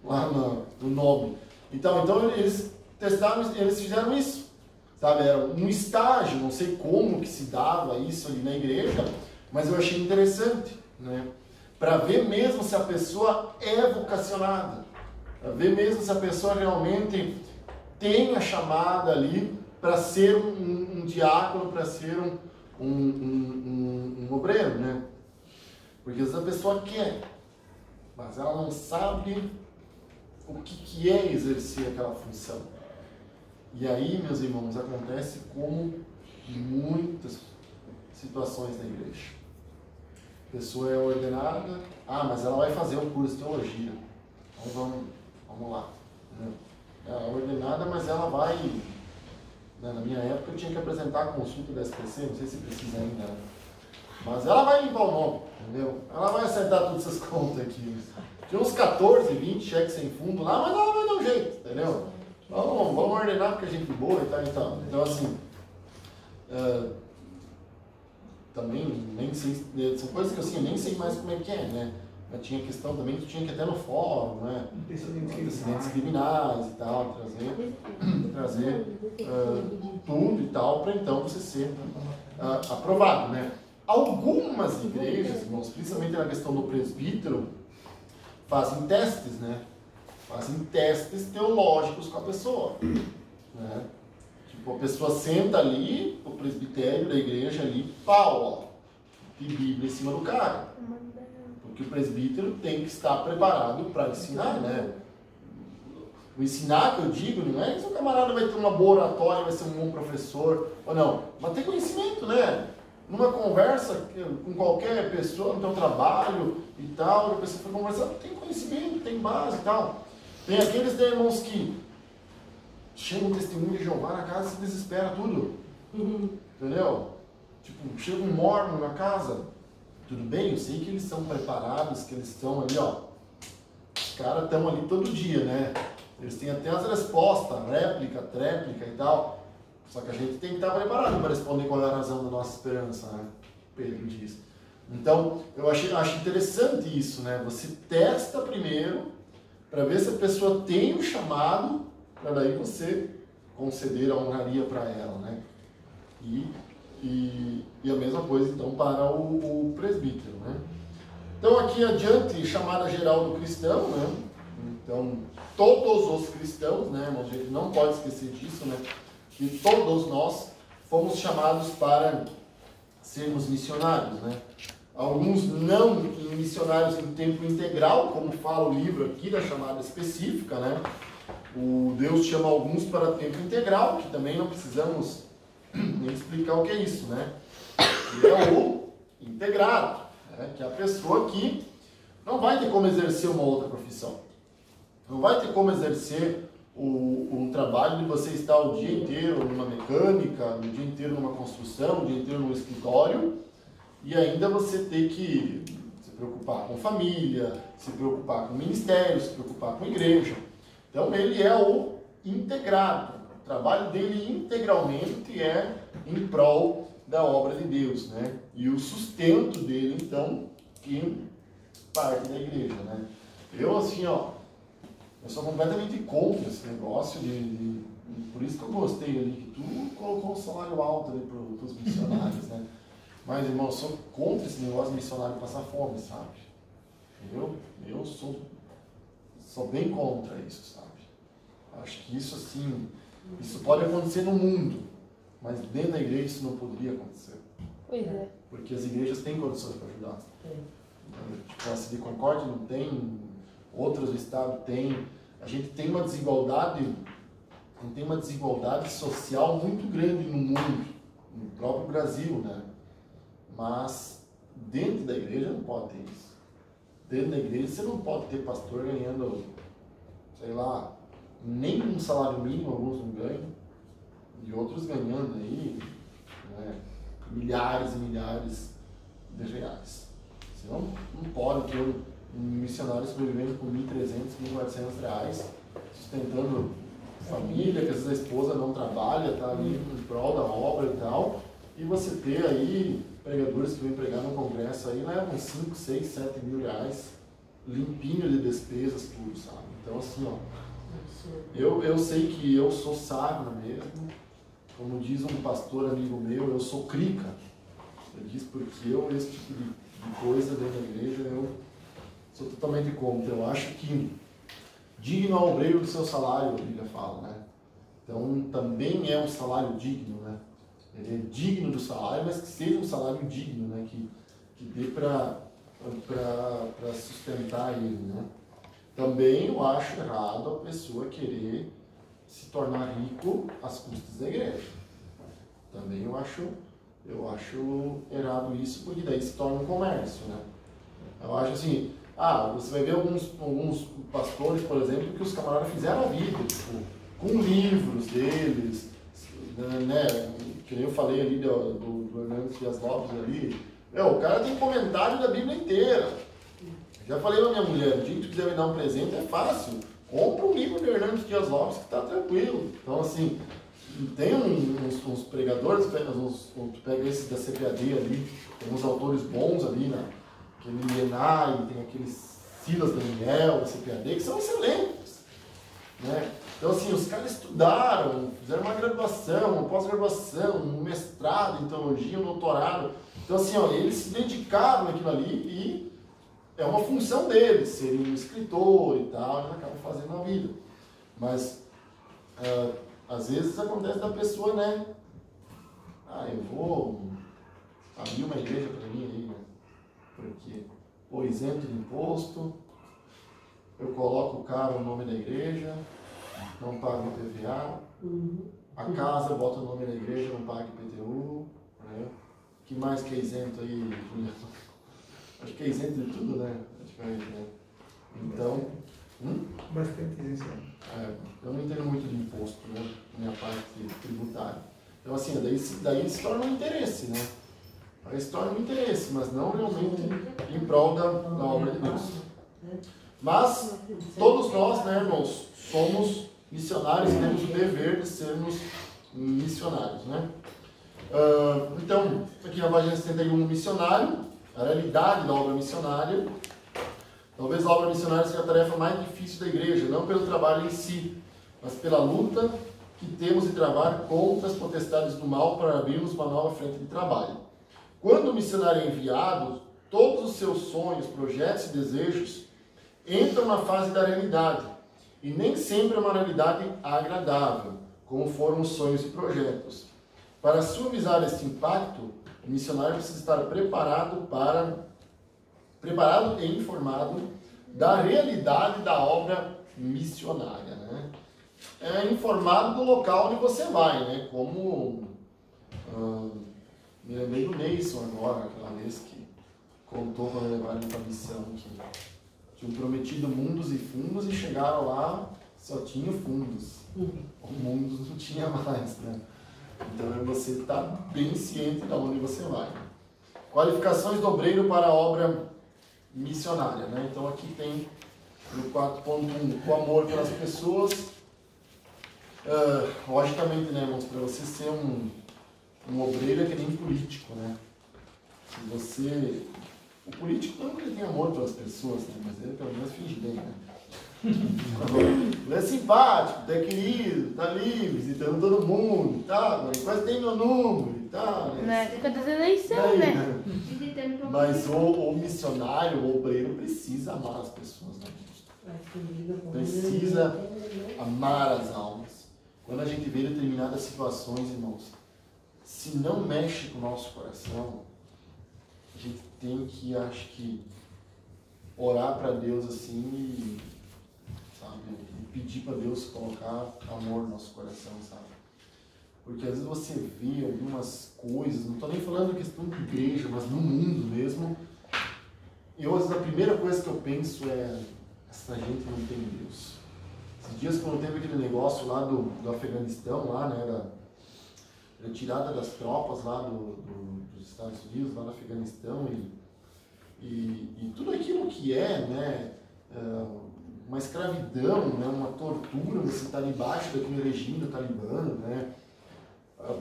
Lá no nome. Então eles testaram, eles fizeram isso. Sabe? Era um estágio, não sei como que se dava isso ali na igreja, mas eu achei interessante, né? Para ver mesmo se a pessoa é vocacionada, para ver mesmo se a pessoa realmente tem a chamada ali para ser um diácono, para ser um obreiro, né? Porque às vezes a pessoa quer, mas ela não sabe o que é exercer aquela função. E aí, meus irmãos, acontece como em muitas situações na igreja. A pessoa é ordenada, mas ela vai fazer um curso de teologia. Então vamos lá. Ela é ordenada, mas ela vai... Na minha época eu tinha que apresentar a consulta da SPC, não sei se precisa ainda. Mas ela vai limpar o nome, entendeu? Ela vai acertar todas essas contas aqui. Tinha uns 14, 20 cheques sem fundo lá, mas ela vai dar um jeito, entendeu? Vamos ordenar porque a gente é boa e tal e tal. Então assim, também nem sei, são coisas que assim, eu nem sei mais como é que é, né? Mas tinha questão também que tinha que ir até no fórum, né? Antecedentes criminais e tal, trazer tudo e tal, para então você ser aprovado, né? Algumas igrejas, irmãos, principalmente na questão do presbítero, fazem testes, né? Fazem testes teológicos com a pessoa, né? Tipo, a pessoa senta ali, o presbitério da igreja ali, pau, ó, de Bíblia em cima do cara. Porque o presbítero tem que estar preparado para ensinar, né? O ensinar que eu digo não é que o camarada vai ter uma boa oratória, vai ser um bom professor, ou não. Mas tem conhecimento, né? Numa conversa com qualquer pessoa, no teu trabalho e tal, a pessoa foi conversando, tem conhecimento, tem base e tal. Tem aqueles, né, irmãos, que chega um testemunho de Jeová na casa e se desespera tudo. Entendeu? Tipo, chega um mormon na casa, tudo bem, eu sei que eles são preparados, que eles estão ali, ó. Os caras estão ali todo dia, né? Eles têm até as respostas, réplica, tréplica e tal. Só que a gente tem que estar preparado para responder qual é a razão da nossa esperança, né? Pedro diz. Então, eu acho interessante isso, né? Você testa primeiro para ver se a pessoa tem o chamado, para daí você conceder a honraria para ela, né? E a mesma coisa, então, para o presbítero, né? Então, aqui adiante, chamada geral do cristão, né? Então, todos os cristãos, né, irmãos? A gente não pode esquecer disso, né? Que todos nós fomos chamados para sermos missionários, né? Alguns não missionários em tempo integral, como fala o livro aqui da chamada específica, né? O Deus chama alguns para tempo integral, que também não precisamos nem explicar o que é isso, né? E é o integrado, né? Que é a pessoa que não vai ter como exercer uma outra profissão. Não vai ter como exercer o trabalho de você estar o dia inteiro numa mecânica, o dia inteiro numa construção, o dia inteiro num escritório, e ainda você ter que se preocupar com família, se preocupar com ministério, se preocupar com igreja. Então ele é o integrado. O trabalho dele integralmente é em prol da obra de Deus, né? E o sustento dele, então, em parte da igreja, né? Eu, assim, ó, eu sou completamente contra esse negócio por isso que eu gostei ali, que tu colocou um salário alto ali para os missionários, né? Mas, irmão, eu sou contra esse negócio de missionário passar fome, sabe? Eu sou bem contra isso, sabe? Acho que isso, assim, isso pode acontecer no mundo, mas dentro da igreja isso não poderia acontecer. Pois é. Porque as igrejas têm condições para ajudar. Tipo, a CD Concórdia não tem, outros do estado têm. A gente tem uma desigualdade social muito grande no mundo, no próprio Brasil, né? Mas dentro da igreja não pode ter isso. Dentro da igreja você não pode ter pastor ganhando, sei lá, nem um salário mínimo, alguns não ganham, e outros ganhando aí, né, milhares e milhares de reais. Você não pode ter um missionário sobrevivendo com 1.300, 1.400 reais, sustentando família, que às vezes a esposa não trabalha, está ali em prol da obra e tal, e você ter aí pregadores que vêm pregar no congresso aí levam 5, 6, 7 mil reais limpinho de despesas, tudo, sabe? Então, assim, ó, eu sei que eu sou sábio mesmo, como diz um pastor amigo meu, eu sou crica. Ele diz porque esse tipo de coisa dentro da igreja, eu sou totalmente contra. Eu acho que digno ao obreiro do seu salário, a Bíblia fala, né? Então, também é um salário digno, né? Ele é digno do salário, mas que seja um salário digno, né? Que dê para sustentar ele, né? Também eu acho errado a pessoa querer se tornar rico às custas da igreja. Também eu acho errado isso, porque daí se torna um comércio, né? Eu acho assim, você vai ver alguns pastores, por exemplo, que os camaradas fizeram a vida, tipo, com livros deles, né? Que nem eu falei ali do Hernandes Dias Lopes ali. O cara tem comentário da Bíblia inteira. Já falei pra minha mulher, o dia que tu quiser me dar um presente é fácil. Compra um livro do Hernandes Dias Lopes que tá tranquilo. Então, assim, tem uns pregadores, tu pega esses da CPAD ali, tem uns autores bons ali, né? Aquele Lenai, tem aqueles Silas Daniel da CPAD, que são excelentes, né? Então, assim, os caras estudaram, fizeram uma graduação, uma pós-graduação, um mestrado em teologia, um doutorado. Então, assim, ó, eles se dedicaram naquilo ali e é uma função deles, serem um escritor e tal, eles acabam fazendo a vida. Mas, às vezes acontece da pessoa, né? Eu vou abrir uma igreja para mim aí, né? Porque, isento de imposto, eu coloco o cara o nome da igreja, não pago IPVA, a casa bota o nome da igreja, não paga IPTU, né? O que mais que é isento aí, Juliano? Acho que é isento de tudo, né? Então, Bastante isenção. Eu não entendo muito de imposto, né? Minha parte tributária. Então, assim, daí se torna um interesse, né? Aí se torna um interesse, mas não realmente em prol da obra de Deus. Mas todos nós, né, irmãos, somos missionários e temos o dever de sermos missionários, né? Então, aqui na página 71, missionário, a realidade da obra missionária. Talvez a obra missionária seja a tarefa mais difícil da igreja, não pelo trabalho em si, mas pela luta que temos de travar contra as potestades do mal para abrirmos uma nova frente de trabalho. Quando o missionário é enviado, todos os seus sonhos, projetos e desejos entram na fase da realidade, e nem sempre é uma realidade agradável, como foram os sonhos e projetos. Para suavizar esse impacto, o missionário precisa estar preparado e informado da realidade da obra missionária, né? Informado do local onde você vai, né? Como me lembrei do Mason agora, aquela vez que contou quando levaram para a missão que tinham prometido mundos e fundos e chegaram lá, só tinha fundos. O mundo não tinha mais, né? Então você está bem ciente de onde você vai. Qualificações do obreiro para a obra missionária, né? Então aqui tem no 4.1 o amor pelas pessoas. Logicamente, né, irmãos, para você ser um obreiro é que nem político, né? Se você... O político não tem amor pelas pessoas, né? Mas ele pelo menos finge bem, né? Ele é simpático, é querido, tá ali visitando todo mundo e tal, quase tem meu número e tal. Na época das eleições, né? Mas o missionário, o obreiro, precisa amar as pessoas, né? Precisa amar as almas. Quando a gente vê determinadas situações, irmãos, se não mexe com o nosso coração, a gente tem que, acho que, orar para Deus assim e pedir para Deus colocar amor no nosso coração, sabe? Porque às vezes você vê algumas coisas, não estou nem falando questão de igreja, mas no mundo mesmo, e às vezes a primeira coisa que eu penso é, essa gente não tem Deus. Esses dias quando teve aquele negócio lá do Afeganistão, lá, né, da retirada das tropas lá dos Estados Unidos, lá no Afeganistão, e tudo aquilo que né, uma escravidão, né, uma tortura, você está debaixo daquele regime do talibã, né?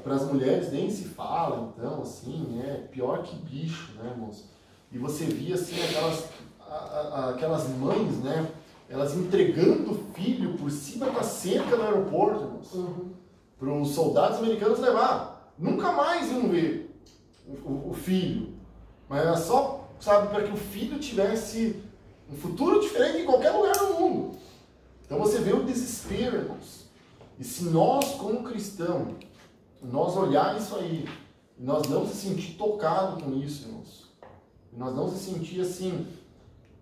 Para as mulheres nem se fala, então, assim, é pior que bicho, né, irmãos? E você via, assim, aquelas mães, né, elas entregando o filho por cima da cerca do aeroporto, irmãos, para os soldados americanos levar. Nunca mais iam ver o filho, mas era só, sabe, para que o filho tivesse um futuro diferente em qualquer lugar do mundo. Então você vê o desespero, irmãos. E se nós, como cristãos, nós olhar isso aí, nós não se sentir tocado com isso, irmãos, nós não se sentir assim,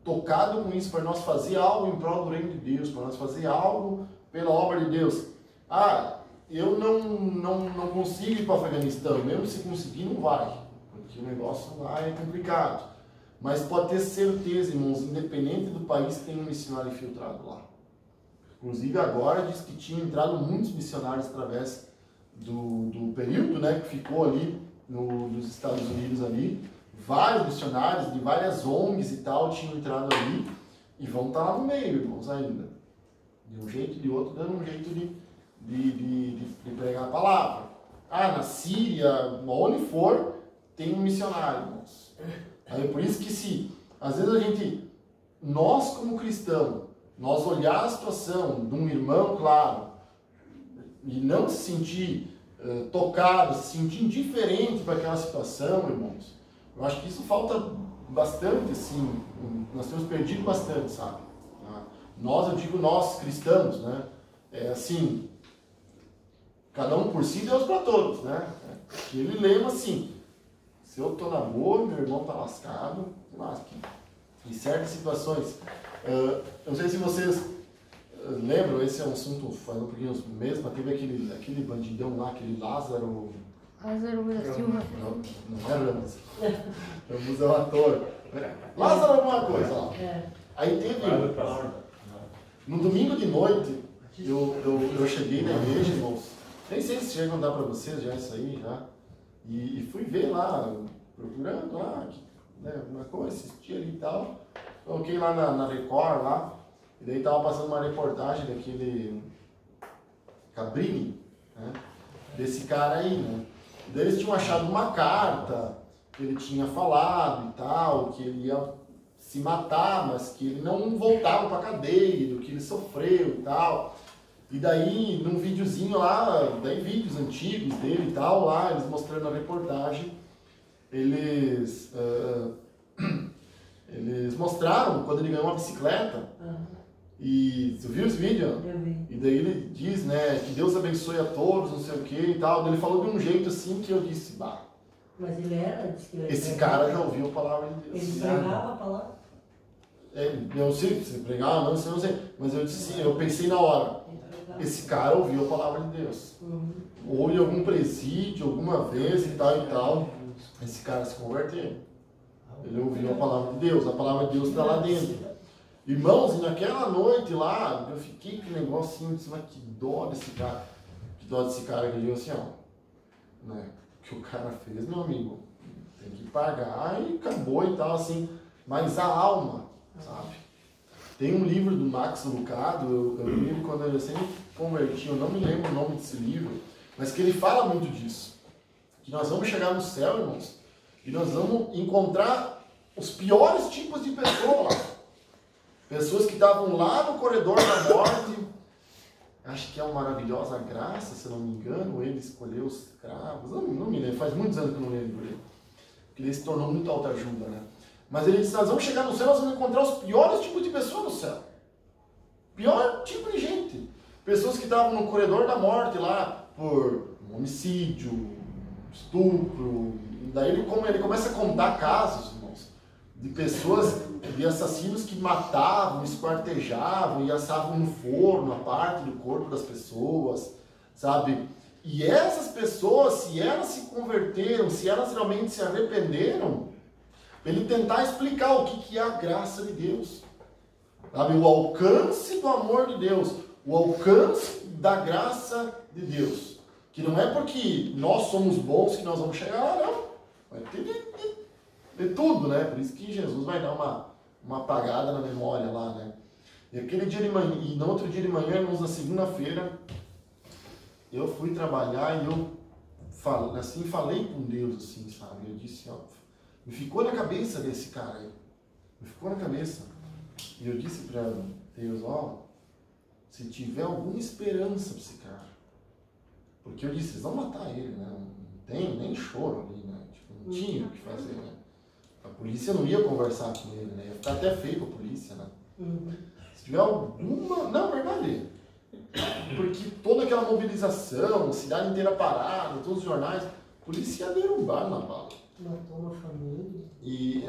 tocado com isso, para nós fazer algo em prol do reino de Deus, para nós fazer algo pela obra de Deus. Eu não consigo ir para o Afeganistão, mesmo se conseguir não vai, porque o negócio lá é complicado. Mas pode ter certeza, irmãos, independente do país, tem um missionário infiltrado lá. Inclusive agora diz que tinham entrado muitos missionários através do período, né, que ficou ali nos Estados Unidos ali. Vários missionários de várias ONGs e tal tinham entrado ali e vão estar lá no meio, irmãos, ainda. De um jeito e de outro, dando um jeito de pregar a palavra. Na Síria, onde for, tem um missionário, irmãos. Aí, por isso que às vezes nós como cristãos, nós olhar a situação de um irmão, claro, e não se sentir tocado, se sentir indiferente para aquela situação, irmãos, eu acho que isso falta bastante, assim, nós temos perdido bastante, sabe? Eu digo nós cristãos, né? Assim, cada um por si, Deus para todos, né? Aquele lema assim, se eu estou na boa, meu irmão está lascado, em certas situações. Eu não sei se vocês lembram, esse é um assunto faz um pouquinho mesmo, mas teve aquele bandidão lá, aquele Lázaro da Silva. Não é Ramos. Ramos é o ator. Lázaro alguma coisa, ó. Aí teve... No domingo de noite, eu cheguei na igreja, irmãos. Nem sei se chega a contar para vocês já isso aí, já. E fui ver lá, procurando lá, né, uma coisa, assistir ali e tal. Coloquei lá na Record, lá. E daí tava passando uma reportagem daquele Cabrini, né? Desse cara aí, né? E daí eles tinham achado uma carta que ele tinha falado e tal, que ele ia se matar, mas que ele não voltava pra cadeia, do que ele sofreu e tal. E daí, num videozinho lá, daí vídeos antigos dele e tal, lá, eles mostrando a reportagem, eles mostraram quando ele ganhou uma bicicleta. E você viu esse vídeo? Eu vi. E daí ele diz, né, que Deus abençoe a todos, não sei o que e tal. Daí ele falou de um jeito assim que eu disse, bah, Mas ele disse que ele esse cara já ouviu a palavra de Deus. Ele pregava a palavra? Eu não sei se pregava, não sei. Mas eu disse sim, eu pensei na hora. Esse cara ouviu a palavra de Deus. Ou em algum presídio, alguma vez e tal. Esse cara se converteu. Ele ouviu a palavra de Deus. A palavra de Deus está lá dentro. Irmãos, e naquela noite lá, eu fiquei com um negocinho, disse, mas que dó desse cara. Que dó desse cara que eu digo assim, ó. Né? O que o cara fez, meu amigo, tem que pagar e acabou e tal, assim. Mas a alma, sabe? Tem um livro do Max Lucado, eu li ele quando eu sempre converti, eu não me lembro o nome desse livro, mas que ele fala muito disso. Que nós vamos chegar no céu, irmãos, e nós vamos encontrar os piores tipos de pessoas lá. Pessoas que estavam lá no corredor da morte. Acho que é uma maravilhosa graça, se não me engano, ele escolheu os escravos. Não me lembro, faz muitos anos que eu não lembro ele. Porque ele se tornou muito autoajuda, né? Mas ele disse, nós vamos chegar no céu, nós vamos encontrar os piores tipos de pessoas no céu. Pior tipo de gente. Pessoas que estavam no corredor da morte lá por homicídio, estupro. E daí ele começa a contar casos, irmãos, de pessoas, de assassinos que matavam, esquartejavam e assavam no forno a parte do corpo das pessoas, sabe? E essas pessoas, se elas se converteram, se elas realmente se arrependeram, ele tentar explicar o que é a graça de Deus, sabe? O alcance do amor de Deus, o alcance da graça de Deus, que não é porque nós somos bons que nós vamos chegar lá, não. Vai ter de tudo, né? Por isso que Jesus vai dar uma apagada na memória lá, né? E aquele dia de manhã, e no outro dia de manhã, irmãos, na segunda-feira, eu fui trabalhar e eu falei com Deus, assim, sabe? Eu disse, ó, me ficou na cabeça desse cara aí. Me ficou na cabeça. E eu disse para Deus, ó, se tiver alguma esperança para esse cara. Porque eu disse, eles vão matar ele, né? Não tem nem choro ali, né? Tipo, não tinha o que fazer, né? A polícia não ia conversar com ele, né? Ia ficar até feio com a polícia, né? Se tiver alguma... Não, verdade. Porque toda aquela mobilização, a cidade inteira parada, todos os jornais, a polícia ia derrubar na bala. Matou uma família. E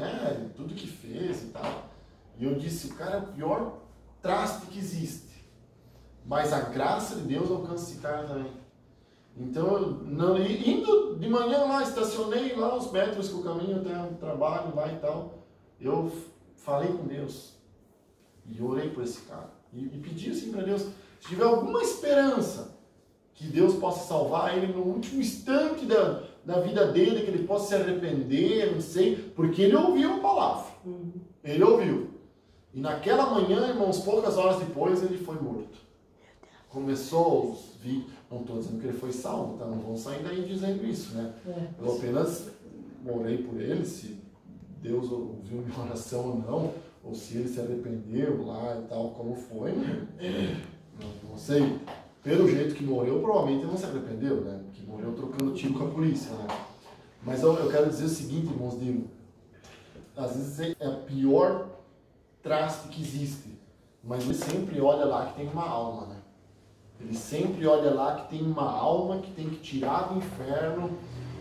tudo que fez e tal. E eu disse, o cara é o pior traste que existe. Mas a graça de Deus alcança esse cara também. Então, indo de manhã lá, estacionei lá os metros que o caminho até o trabalho lá e tal. Eu falei com Deus. E orei por esse cara. E pedi assim para Deus, se tiver alguma esperança que Deus possa salvar ele no último instante da vida dele, que ele possa se arrepender, não sei, porque ele ouviu a palavra. Ele ouviu. E naquela manhã, irmãos, poucas horas depois, ele foi morto. Começou os vídeos, não estou dizendo que ele foi salvo, tá? Não vão sair daí dizendo isso, né? Eu apenas orei por ele, se Deus ouviu minha oração ou não, ou se ele se arrependeu lá e tal, como foi, não sei. Pelo jeito que morreu, provavelmente ele não se arrependeu, né? Porque morreu trocando tiro com a polícia, né? Mas eu quero dizer o seguinte, irmãos, às vezes é a pior traste que existe, mas ele sempre olha lá que tem uma alma, né? Ele sempre olha lá que tem uma alma que tem que tirar do inferno,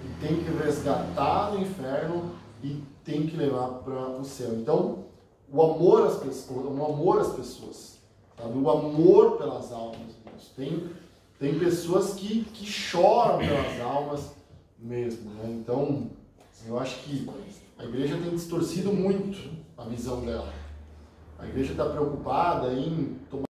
que tem que resgatar do inferno e tem que levar para o céu. Então, o amor às pessoas, sabe? O amor pelas almas. Tem pessoas que choram pelas almas mesmo, né? Então, eu acho que a igreja tem distorcido muito a visão dela. A igreja está preocupada em tomar